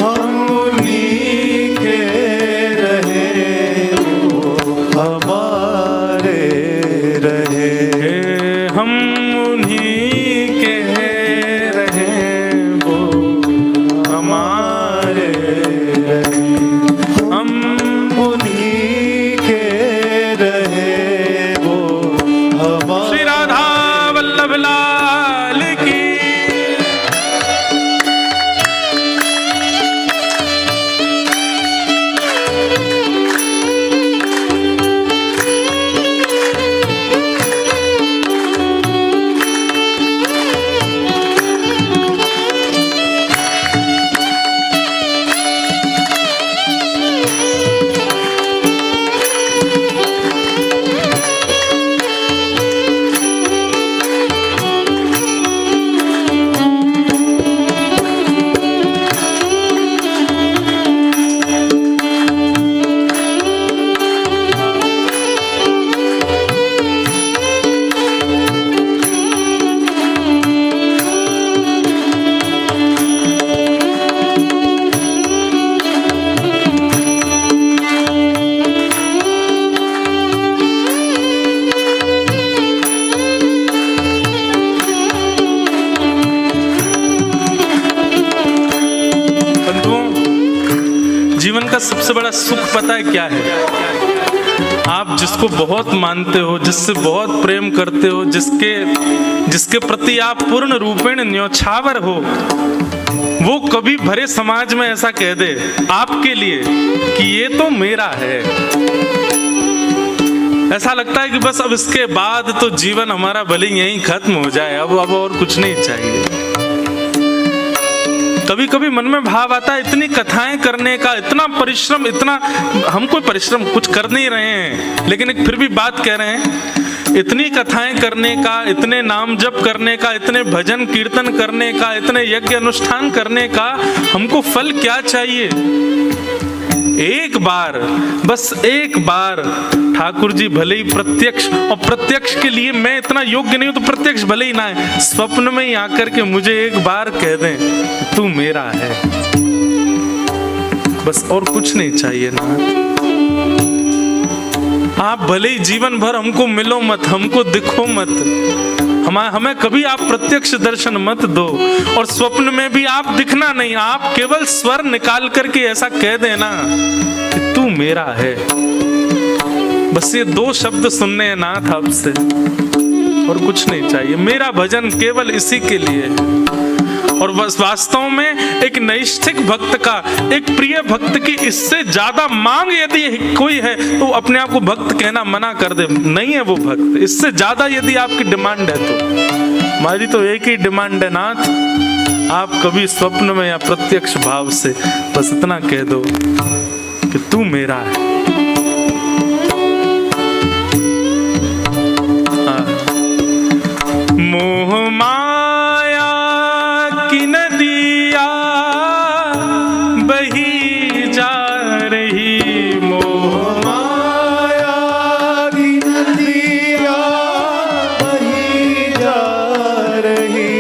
हम उन्हीं के रहे, वो हमारे सबसे बड़ा सुख पता है क्या है? आप जिसको बहुत मानते हो, जिससे बहुत प्रेम करते हो, जिसके प्रति आप पूर्ण रूपेण न्योछावर हो, वो कभी भरे समाज में ऐसा कह दे आपके लिए कि ये तो मेरा है, ऐसा लगता है कि बस अब इसके बाद तो जीवन हमारा भले यहीं खत्म हो जाए, अब और कुछ नहीं चाहिए। कभी कभी मन में भाव आता है, इतनी कथाएं करने का, इतना परिश्रम, इतना हम कोई परिश्रम कुछ कर नहीं रहे हैं, लेकिन एक फिर भी बात कह रहे हैं, इतनी कथाएं करने का, इतने नाम जप करने का, इतने भजन कीर्तन करने का, इतने यज्ञ अनुष्ठान करने का हमको फल क्या चाहिए? एक बार, बस एक बार ठाकुर जी भले ही प्रत्यक्ष, और प्रत्यक्ष के लिए मैं इतना योग्य नहीं हूं तो प्रत्यक्ष भले ही ना है, स्वप्न में ही आकर के मुझे एक बार कह दें तू मेरा है, बस और कुछ नहीं चाहिए ना। आप भले ही जीवन भर हमको मिलो मत, हमको दिखो मत, हमें कभी आप प्रत्यक्ष दर्शन मत दो, और स्वप्न में भी आप दिखना नहीं, आप केवल स्वर निकाल करके ऐसा कह देना कि तू मेरा है। बस ये 2 शब्द सुनने हैं नाथ आपसे, और कुछ नहीं चाहिए। मेरा भजन केवल इसी के लिए है। और बस वास्तव में एक नैष्ठिक भक्त का, एक प्रिय भक्त की इससे ज्यादा मांग यदि कोई है तो अपने आप को भक्त कहना मना कर दे, नहीं है वो भक्त। इससे ज्यादा यदि आपकी डिमांड है तो हमारी तो एक ही डिमांड है नाथ, आप कभी स्वप्न में या प्रत्यक्ष भाव से बस इतना कह दो कि तू मेरा है। मोह माया की नदिया बही जा रही, मोह माया की नदिया बही जा रही,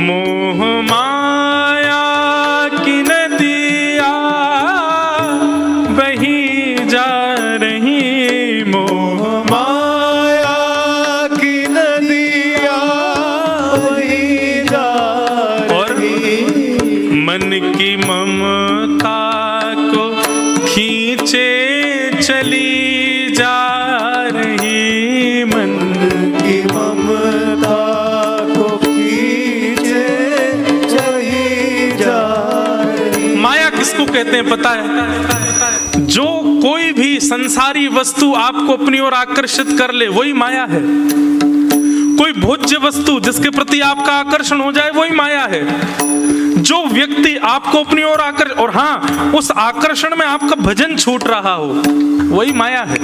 मोह माया की नदिया बही जा रही, मोह माया की नदिया बही जा रही, मन की ममता को खींचे चली जा रही, मन की ममता को खींचे चली जा रही। माया किसको कहते हैं पता है? जो कोई भी संसारी वस्तु आपको अपनी ओर आकर्षित कर ले वही माया है। कोई भोज्य वस्तु जिसके प्रति आपका आकर्षण हो जाए वही माया है। जो व्यक्ति आपको अपनी ओर और हाँ, उस आकर्षण में आपका भजन छूट रहा हो वही माया है।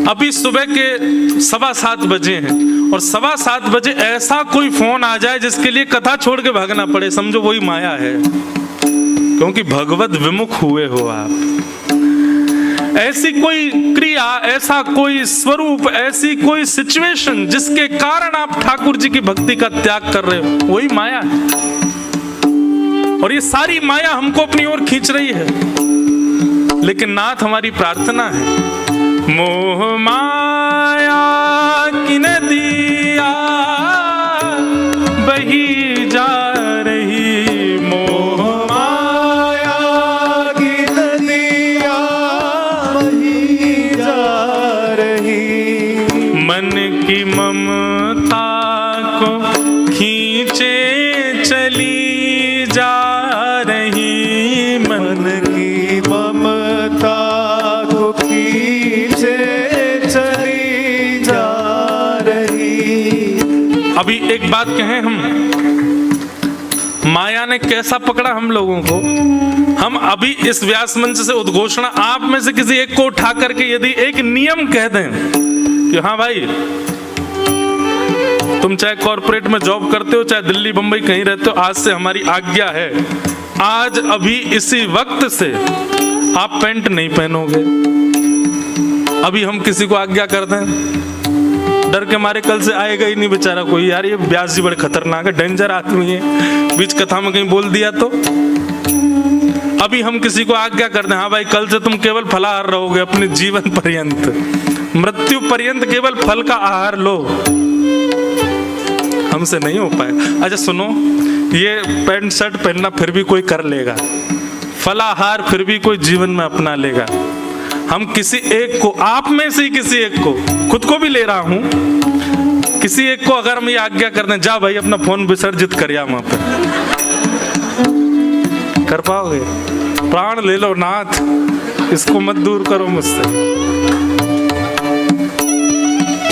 अभी सुबह के 7:15 बजे हैं और 7:15 बजे ऐसा कोई फोन आ जाए जिसके लिए कथा छोड़ के भागना पड़े, समझो वही माया है, क्योंकि भगवत विमुख हुए हो आप। ऐसी कोई क्रिया, ऐसा कोई स्वरूप, ऐसी कोई सिचुएशन जिसके कारण आप ठाकुर जी की भक्ति का त्याग कर रहे हो वही माया है। और ये सारी माया हमको अपनी ओर खींच रही है, लेकिन नाथ हमारी प्रार्थना है, मोह माया की नदिया बही जा रही, मोह माया की नदिया बही जा रही, मन की ममता को खींचे चली जा रही, मन की ममता को खींचे चली जा रही। अभी एक बात कहें, हम माया ने कैसा पकड़ा हम लोगों को। हम अभी इस व्यास मंच से उद्घोषणा आप में से किसी एक को उठा करके यदि एक नियम कह दें कि हाँ भाई, तुम चाहे कॉर्पोरेट में जॉब करते हो, चाहे दिल्ली बंबई कहीं रहते हो, आज से हमारी आज्ञा है, आज अभी इसी वक्त से आप पैंट नहीं पहनोगे। अभी हम किसी को आज्ञा कर दें, डर के मारे कल से आएगा ही नहीं बेचारा कोई, यार ये व्यास जी बड़े खतरनाक है, डेंजर आदमी है, बीच कथा में कहीं बोल दिया तो। अभी हम किसी को आज्ञा कर दें, हाँ भाई कल से तुम केवल फलाहार रहोगे अपने जीवन पर्यंत, मृत्यु पर्यंत केवल फल का आहार लो, हमसे नहीं हो पाएगा। अच्छा सुनो, ये पैंट शर्ट पहनना फिर भी कोई कर लेगा, फलाहार फिर भी कोई जीवन में अपना लेगा। हम किसी एक को, आप में से ही किसी एक को, खुद को भी ले रहा हूं, किसी एक को अगर हम ये आज्ञा कर दें, जा भाई अपना फोन विसर्जित करिया वहां पर, कर पाओगे? प्राण ले लो नाथ, इसको मत दूर करो मुझसे।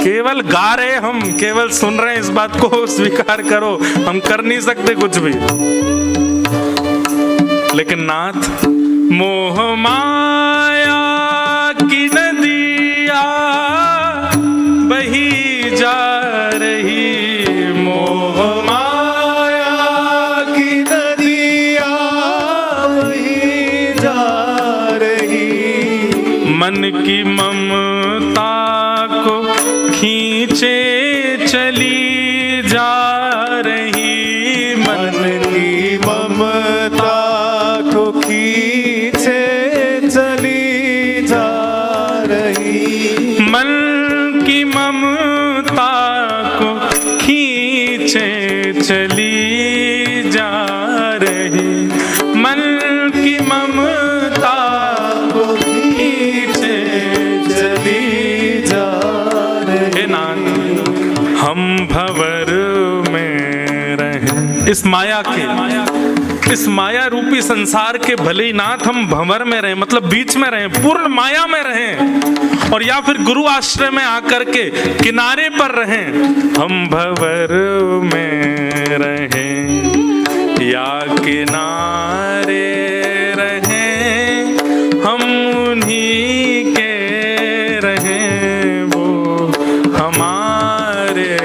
केवल गा रहे, हम केवल सुन रहे हैं, इस बात को स्वीकार करो। हम कर नहीं सकते कुछ भी, लेकिन नाथ मोह माया की नदिया बही जा रही, मोह माया की नदिया बही जा रही, मन की ममता को खींचे चली जा रही, मन की ममता को खींचे चली जा रही, मन की ममता को खींचे चली जा रही, मन की ममता को खींचे चली जा रही। हम भंवर में रहें, इस माया के, इस माया रूपी संसार के, भले ही नाथ हम भंवर में रहें, मतलब बीच में रहें, पूर्ण माया में रहें, और या फिर गुरु आश्रय में आकर के किनारे पर रहें, हम भंवर में रहें या किनारे रहें, हम उन्हीं के रहें, वो हमारे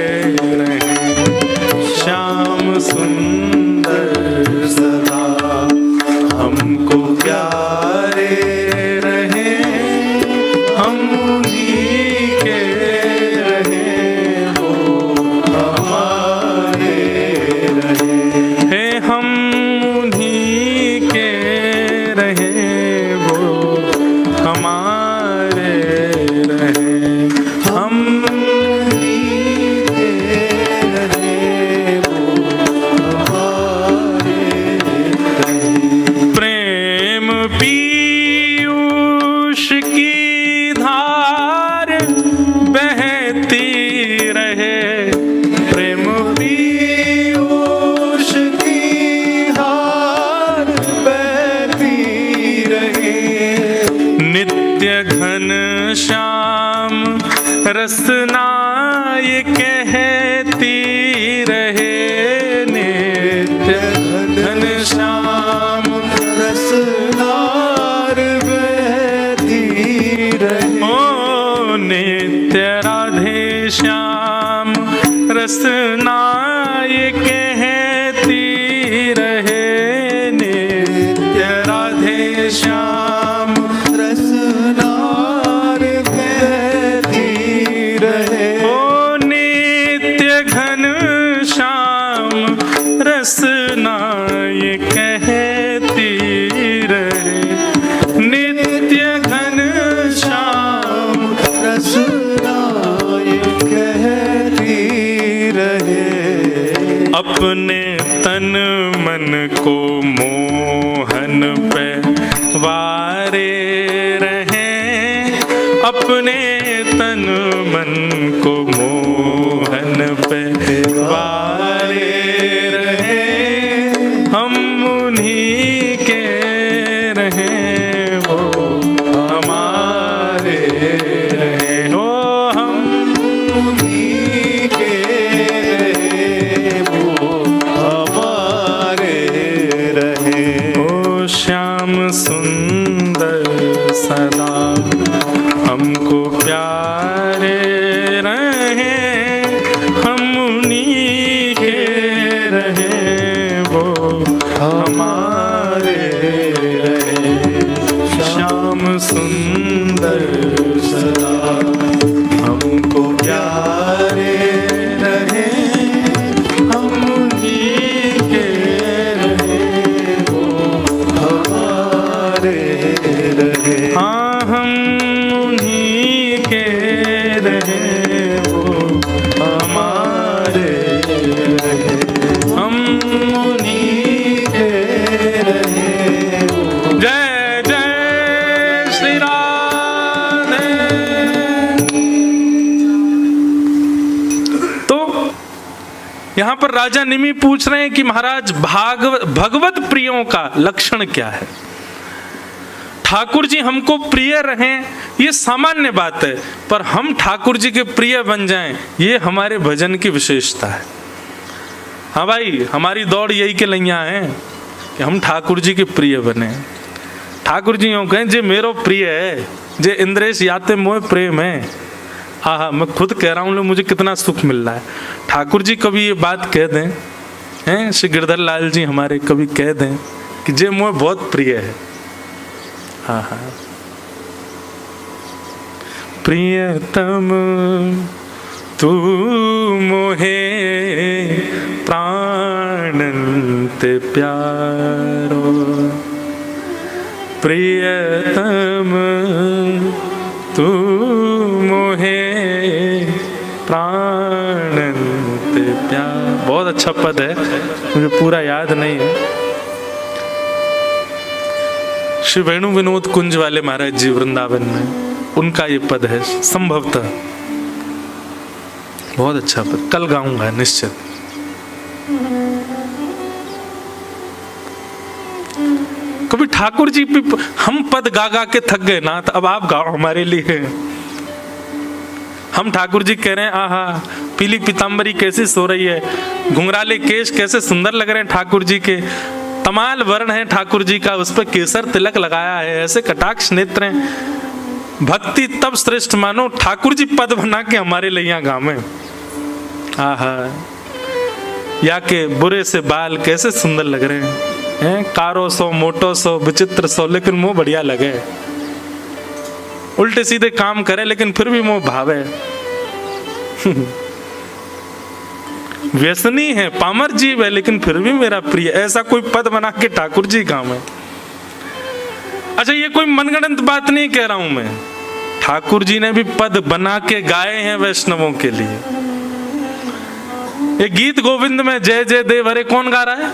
रहें। श्याम सुंदर सदा हमको प्यारे रहे, हम उन्हीं के रहे, वो हमारे रहे, है, हम उन्हीं के रहे, वो हमारे रहे, हम उन्हीं के रहे, वो हमारे रहे। प्रेम पीयूष की धार बहती रहे, प्रेम पीयूष की धार बहती रहे, नित्य घन श्याम रसना ये कहती रहे, नित्य घन श्याम रसनार बहती रहे, ओ नित्य राधे श्याम रसना ये कहती रहे, नित्य राधे श्याम रसनार बहती रहे, ओ नित्य घन श्याम रसना ये कहती रहे, नित्य घन श्याम रसनार कहती रहे। अपने तन मन को मोहन पे वारे रहें, अपने तन मन को मोहन पे वारे रहें, हम उन्हीं के रहें, वो हमारे रहें, ओ हम उन्हीं के रहे, वो हमारे रहे। ओ श्याम सुंदर सदा हमको प्यारे रहे, हम उन्हीं के रहे, वो हमारे रहे। श्याम सुंदर सदा हमको प्यारे रहे, हम उन्हीं के रहे, वो हमारे रहे। हाँ हम उन्हीं के रहे, वो हमारे रहे, हम उन्हीं के रहे। यहां पर राजा निमि पूछ रहे हैं कि महाराज भगवत प्रियों का लक्षण क्या है। ठाकुर जी हमको प्रिय रहें ये सामान्य बात है, पर हम ठाकुर जी के प्रिय बन जाएं ये हमारे भजन की विशेषता है। हाँ भाई, हमारी दौड़ यही के लैया है कि हम ठाकुर जी के प्रिय बने। ठाकुर जी यूँ कहें जे मेरो प्रिय है, जे इंद्रेश याते मोह प्रेम है। हाँ, मैं खुद कह रहा हूँ मुझे कितना सुख मिल रहा है। ठाकुर जी कभी ये बात कह दें, हैं श्री गिरधर लाल जी हमारे कभी कह दें कि जे मोह बहुत प्रिय है। हाँ हाँ, प्रियतम तू मोहे प्राणंत प्यारो, प्रियतम तू मोहे प्राणंत प्यार। बहुत अच्छा पद है, मुझे पूरा याद नहीं है। श्री वेणु विनोद कुंज वाले महाराज जी वृंदावन में, उनका ये पद है संभवतः। बहुत अच्छा पद, कल गाऊंगा निश्चित। कभी ठाकुर जी हम पद गा गा के थक गए ना, तो अब आप गाओ हमारे लिए। हम ठाकुर जी कह रहे हैं आहा पीली पीताम्बरी कैसी सो रही है, घुंघराले केश कैसे सुंदर लग रहे हैं ठाकुर जी के, तमाल वर्ण है ठाकुर जी का, उस पर केसर तिलक लगाया है, ऐसे कटाक्ष नेत्र हैं। भक्ति तब श्रेष्ठ मानो ठाकुर जी पद बना के हमारे लिए यहाँ गाँव में। आहा, या के बुरे से बाल कैसे सुंदर लग रहे हैं, कारो सो मोटो सो विचित्र सो, लेकिन मुंह बढ़िया लगे। उल्टे सीधे काम करे लेकिन फिर भी मुंह भावे। व्यसनी है, पामर जीव है, लेकिन फिर भी मेरा प्रिय। ऐसा कोई पद बना के ठाकुर जी काम है। अच्छा, ये कोई मनगढ़ंत बात नहीं कह रहा हूं मैं, ठाकुर जी ने भी पद बना के गाए हैं वैष्णवों के लिए। एक गीत गोविंद में जय जय देव हरे कौन गा रहा है?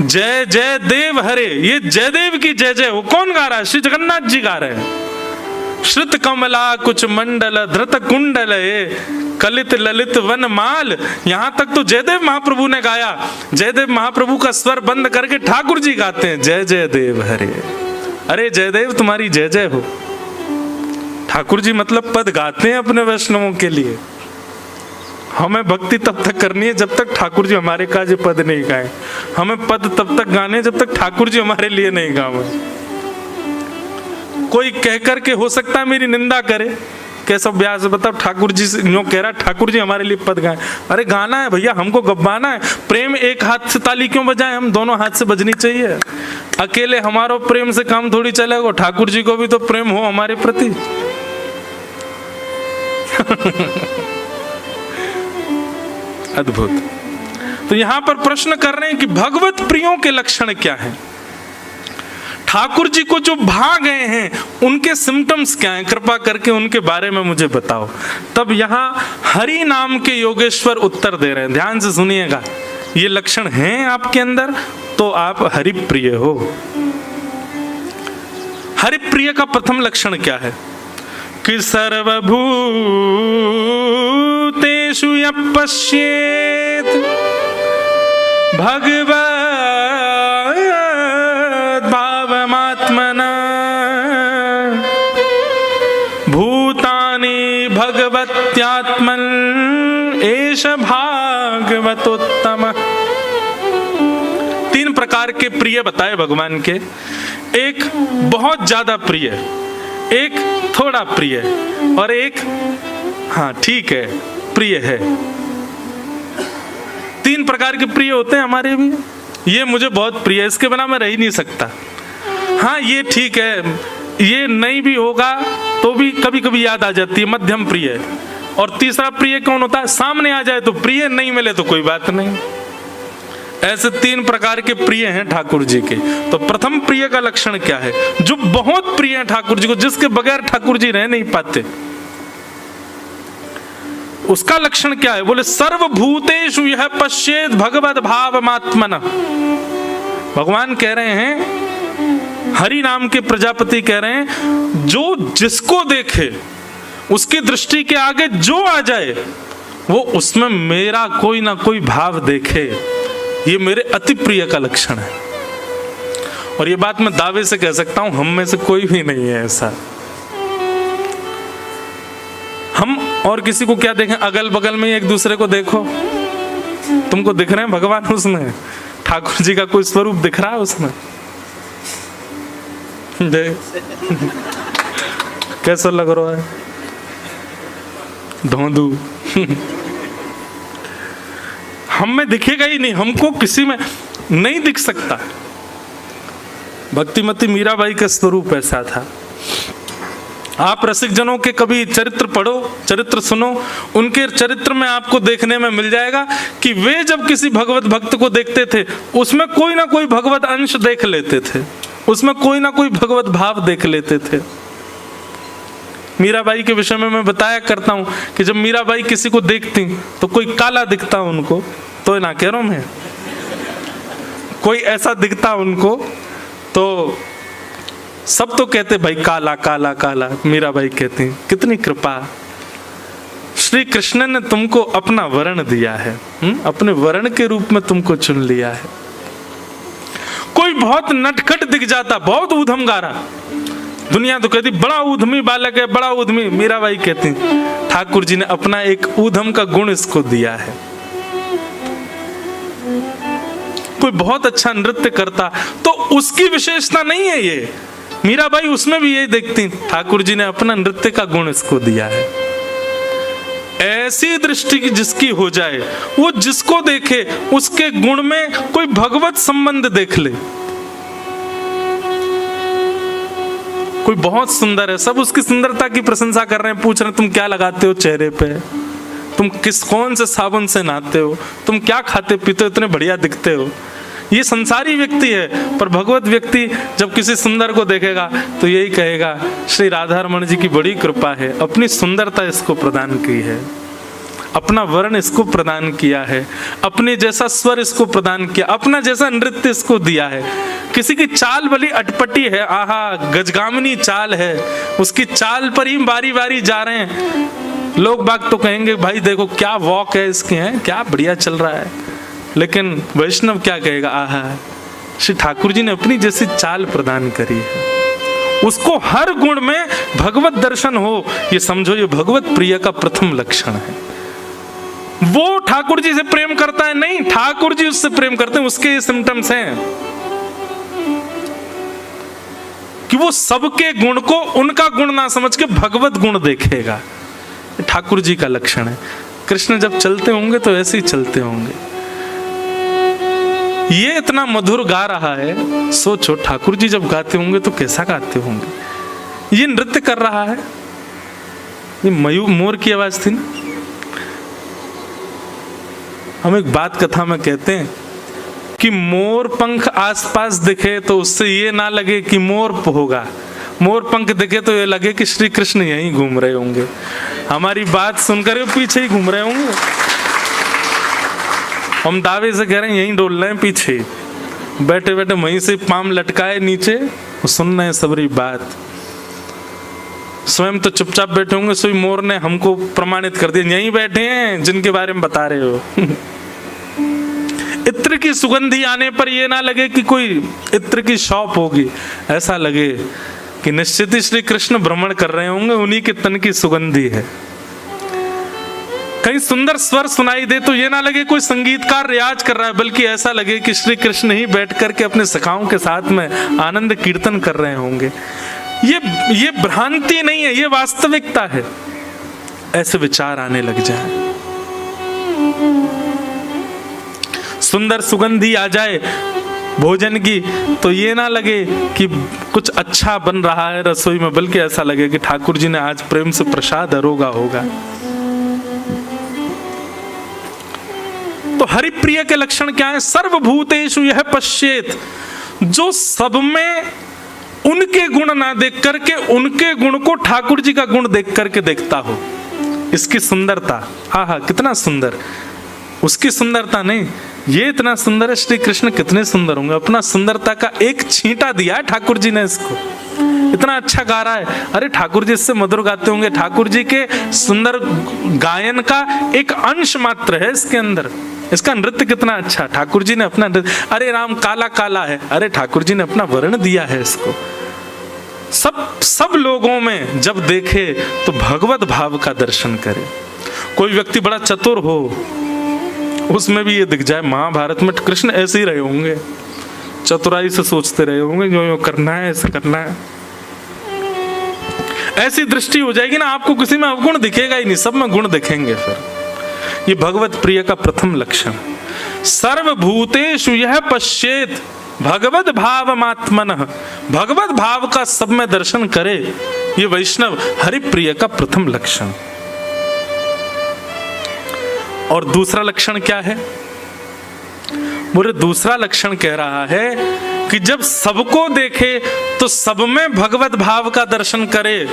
जय जय देव हरे, ये जयदेव की जय जय हो कौन गा रहा है? श्री जगन्नाथ जी गा रहे हैं। श्रुत कमला कुछ मंडल धृत कुंडल कलित ललित वन माल, यहां तक तो जयदेव महाप्रभु ने गाया। जयदेव महाप्रभु का स्वर बंद करके ठाकुर जी गाते हैं जय जय देव हरे। अरे जयदेव तुम्हारी जय जय हो। ठाकुर जी मतलब पद गाते हैं अपने वैष्णवों के लिए। हमें भक्ति तब तक करनी है जब तक ठाकुर जी हमारे काज पद नहीं गाए। हमें पद तब तक गाने जब तक ठाकुर जी हमारे लिए नहीं गावे। कोई कह करके हो सकता है मेरी निंदा करे, कैसा व्यास बताओ ठाकुर जी से यूं कह रहा ठाकुर जी हमारे लिए पद गाए। अरे गाना है भैया, हमको गब्बाना है। प्रेम एक हाथ से ताली क्यों बजाएं, हम दोनों हाथ से बजनी चाहिए। अकेले हमारो प्रेम से काम थोड़ी चलेगा, ठाकुर जी को भी तो प्रेम हो हमारे प्रति। अद्भुत। तो यहां पर प्रश्न कर रहे हैं कि भगवत प्रियों के लक्षण क्या हैं। ठाकुर जी को जो भा गए हैं उनके सिम्टम्स क्या हैं, कृपा करके उनके बारे में मुझे बताओ। तब यहां हरि नाम के योगेश्वर उत्तर दे रहे हैं, ध्यान से सुनिएगा। ये लक्षण हैं आपके अंदर तो आप हरि प्रिय हो। हरि प्रिय का प्रथम लक्षण क्या है कि सर्वभूतेषु यः पश्येत् भगवद् भावमात्मना भूतानि भगवत्यात्मन् एष भागवतोत्तम। तीन प्रकार के प्रिय बताए भगवान के। एक बहुत ज्यादा प्रिय, एक थोड़ा प्रिय और एक हाँ ठीक है प्रिय है। तीन प्रकार के प्रिय होते हैं हमारे भी। ये मुझे बहुत प्रिय है, इसके बिना मैं रह ही नहीं सकता। हाँ ये ठीक है, ये नहीं भी होगा तो भी कभी कभी याद आ जाती है, मध्यम प्रिय। और तीसरा प्रिय कौन होता है? सामने आ जाए तो प्रिय, नहीं मिले तो कोई बात नहीं। ऐसे तीन प्रकार के प्रिय हैं ठाकुर जी के। तो प्रथम प्रिय का लक्षण क्या है? जो बहुत प्रिय है ठाकुर जी को, जिसके बगैर ठाकुर जी रह नहीं पाते। उसका लक्षण क्या है? बोले सर्वभूतेषु यः पश्येत् भगवद् भावमात्मनः। भगवान कह रहे हैं, हरि नाम के प्रजापति कह रहे हैं, जो जिसको देखे उसकी दृष्टि के आगे जो आ जाए वो उसमें मेरा कोई ना कोई भाव देखे, ये मेरे अति प्रिय का लक्षण है। और ये बात मैं दावे से कह सकता हूं, हम में से कोई भी नहीं है ऐसा। हम और किसी को क्या देखें, अगल बगल में एक दूसरे को देखो, तुमको दिख रहे हैं भगवान उसमें, ठाकुर जी का कोई स्वरूप दिख रहा है उसमें? देख कैसा लग रहा है, धोंधू। हम में दिखेगा ही नहीं, हमको किसी में नहीं दिख सकता। भक्तिमती मीराबाई का स्वरूप ऐसा था। आप रसिक जनों के कभी चरित्र पढ़ो, चरित्र सुनो, उनके चरित्र में आपको देखने में मिल जाएगा कि वे जब किसी भगवत भक्त को देखते थे उसमें कोई ना कोई भगवत अंश देख लेते थे, उसमें कोई ना कोई भगवत भाव देख लेते थे। मीराबाई के विषय में मैं बताया करता हूं कि जब मीराबाई किसी को देखती तो कोई काला दिखता उनको, तो ना कह रहा हूं मैं, कोई ऐसा दिखता उनको तो सब तो कहते भाई काला काला काला, मीराबाई कहती कितनी कृपा, श्री कृष्ण ने तुमको अपना वर्ण दिया है, अपने वर्ण के रूप में तुमको चुन लिया है। कोई बहुत नटखट दिख जाता, बहुत ऊधमगारा, दुनिया तो कहती बड़ा ऊधमी बालक है, बड़ा ऊधमी, मीराबाई कहती ठाकुर जी ने अपना एक ऊधम का गुण इसको दिया है। कोई बहुत अच्छा नृत्य करता तो उसकी विशेषता नहीं है ये, मीराबाई उसमें भी यही देखती ठाकुर जी ने अपना नृत्य का गुण इसको दिया है। ऐसी दृष्टि जिसकी हो जाए, वो जिसको देखे उसके गुण में कोई भगवत संबंध देख ले। कोई बहुत सुंदर है, सब उसकी सुंदरता की प्रशंसा कर रहे हैं, पूछ रहे हैं तुम क्या लगाते हो चेहरे पे, तुम कौन से साबुन से नहाते हो, तुम क्या खाते पीते हो, इतने बढ़िया दिखते हो। ये संसारी व्यक्ति है, पर भगवत व्यक्ति जब किसी सुंदर को देखेगा तो यही कहेगा श्री राधा रमण जी की बड़ी कृपा है, अपनी सुंदरता इसको प्रदान की है, अपना वर्ण इसको प्रदान किया है, अपने जैसा स्वर इसको प्रदान किया, अपना जैसा नृत्य इसको दिया है। किसी की चाल भली अटपटी है, आहा गजगामिनी चाल है, उसकी चाल पर ही बारी बारी जा रहे हैं, लोग बाग तो कहेंगे भाई देखो क्या वॉक है इसके, हैं क्या बढ़िया चल रहा है। लेकिन वैष्णव क्या कहेगा, आहा श्री ठाकुर जी ने अपनी जैसी चाल प्रदान करी है, उसको हर गुण में भगवत दर्शन हो, ये समझो ये भगवत प्रिय का प्रथम लक्षण है। वो ठाकुर जी से प्रेम करता है नहीं, ठाकुर जी उससे प्रेम करते हैं, उसके ये सिम्टम्स हैं कि वो सबके गुण को उनका गुण ना समझ के भगवत गुण देखेगा। ठाकुर जी का लक्षण है। कृष्ण जब चलते होंगे तो ऐसे ही चलते होंगे। ये इतना मधुर गा रहा है, सोचो ठाकुर जी जब गाते होंगे तो कैसा गाते होंगे। ये नृत्य कर रहा है, ये मयूर मोर की आवाज थी ना। हम एक बात कथा में कहते हैं कि मोर पंख आसपास दिखे तो उससे ये ना लगे कि मोर होगा, मोर पंख दिखे तो ये लगे कि श्री कृष्ण यहीं घूम रहे होंगे, हमारी बात सुनकर वो पीछे ही घूम रहे होंगे। हम दावे से कह रहे हैं यहीं डोल रहे हैं, पीछे बैठे बैठे वहीं से पाम लटकाए नीचे, सुन रहे हैं सबरी बात। स्वयं तो चुपचाप बैठे होंगे, सोई मोर ने हमको प्रमाणित कर दिया यहीं बैठे हैं जिनके बारे में बता रहे हो। इत्र की सुगंधी आने पर ये ना लगे कि कोई इत्र की शॉप होगी, ऐसा लगे कि निश्चित ही श्री कृष्ण भ्रमण कर रहे होंगे, उन्हीं के तन की सुगंधी है। कहीं सुंदर स्वर सुनाई दे तो ये ना लगे कोई संगीतकार रियाज कर रहा है, बल्कि ऐसा लगे कि श्री कृष्ण ही बैठ करके अपने सखाओं के साथ में आनंद कीर्तन कर रहे होंगे। ये भ्रांति नहीं है, ये वास्तविकता है। ऐसे विचार आने लग जाए, सुंदर सुगंधी आ जाए भोजन की तो ये ना लगे कि कुछ अच्छा बन रहा है रसोई में, बल्कि ऐसा लगे कि ठाकुर जी ने आज प्रेम से प्रसाद अरोगा होगा। तो हरिप्रिय के लक्षण क्या है? सर्वभूतेषु यह पश्येत, जो सब में उनके गुण ना देख करके उनके गुण को ठाकुर जी का गुण देख करके देखता हो। इसकी सुंदरता, आहा कितना सुंदर। उसकी सुंदरता नहीं, ये इतना सुंदर है, श्री कृष्ण कितने सुंदर होंगे। अपना सुंदरता का एक छींटा दिया है ठाकुर जी ने इसको, इतना अच्छा गा रहा है। अरे ठाकुर जी इससे मधुर गाते होंगे, ठाकुर जी के सुंदर गायन का एक अंश मात्र है इसके अंदर। इसका नृत्य कितना अच्छा, ठाकुर जी ने अपना अरे राम काला काला है, अरे ठाकुर जी ने अपना वर्ण दिया है इसको। सब लोगों में जब देखे तो भगवत भाव का दर्शन करे। कोई व्यक्ति बड़ा चतुर हो, उसमें भी ये दिख जाए, महाभारत में कृष्ण ऐसे ही रहे होंगे, चतुराई से सोचते रहे होंगे, जो करना है ऐसे करना है, ऐसी दृष्टि हो जाएगी ना, आपको किसी में अवगुण दिखेगा ही नहीं, सब में गुण दिखेंगे। फिर ये भगवत प्रिय का प्रथम लक्षण। सर्वभूतेषु यह पश्येत भगवत भावमात्मनः, भगवत भाव का सब में दर्शन करे, ये वैष्णव हरिप्रिय का प्रथम लक्षण। और दूसरा लक्षण क्या है? बोले दूसरा लक्षण कह रहा है कि जब सबको देखे तो सब में भगवत भाव का दर्शन करे,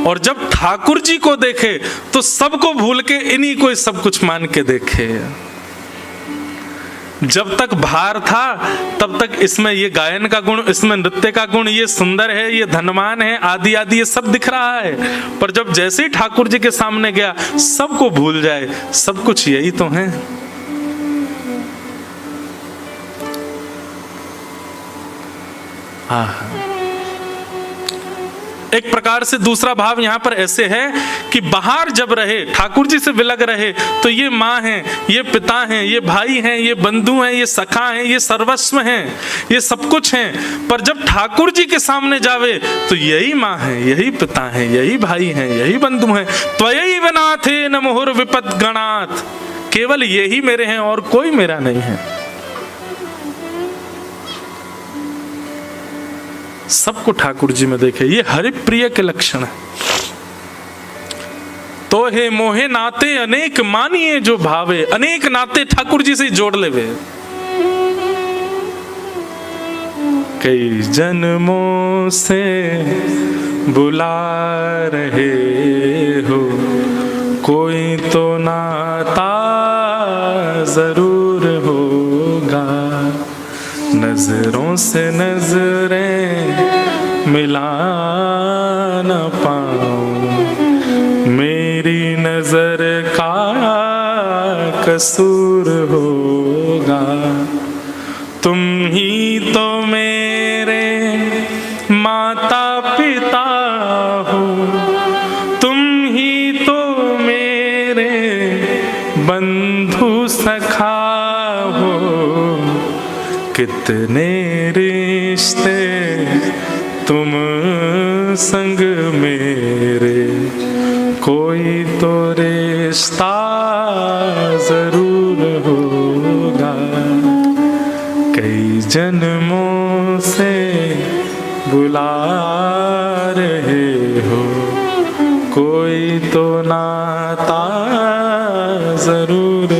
और जब ठाकुर जी को देखे तो सबको भूल के इन्हीं को सब कुछ मान के देखे। जब तक भार था तब तक इसमें ये गायन का गुण, इसमें नृत्य का गुण, ये सुंदर है, ये धनवान है, आदि आदि ये सब दिख रहा है, पर जब जैसे ही ठाकुर जी के सामने गया सबको भूल जाए, सब कुछ यही तो है। एक प्रकार से दूसरा भाव यहां पर ऐसे है कि बाहर जब रहे, ठाकुर जी से विलग रहे, तो ये माँ हैं, ये पिता हैं, ये भाई हैं, ये बंधु हैं, ये सखा हैं, ये सर्वस्व हैं, ये सब कुछ हैं। पर जब ठाकुर जी के सामने जावे तो यही माँ है, यही पिता हैं, यही भाई हैं, यही बंधु हैं। त्वयैव नाथे न मुहुर विपद गणात्, केवल यही मेरे हैं और कोई मेरा नहीं है। सबको ठाकुर जी में देखे, ये हरिप्रिय के लक्षण है। तो हे मोहे नाते अनेक मानिए जो भावे, अनेक नाते ठाकुर जी से जोड़ ले वे। कई जन्मों से बुला रहे हो, कोई तो नाता जरूर होगा, नजरों से नजरें मिला न पाऊं, मेरी नजर का कसूर होगा। तुम ही तो मेरे माता पिता हो, तुम ही तो मेरे बंधु सखा हो, कितने रिश्ते तुम संग मेरे, कोई तो रिश्ता जरूर होगा। कई जन्मों से बुला रहे हो, कोई तो नाता जरूर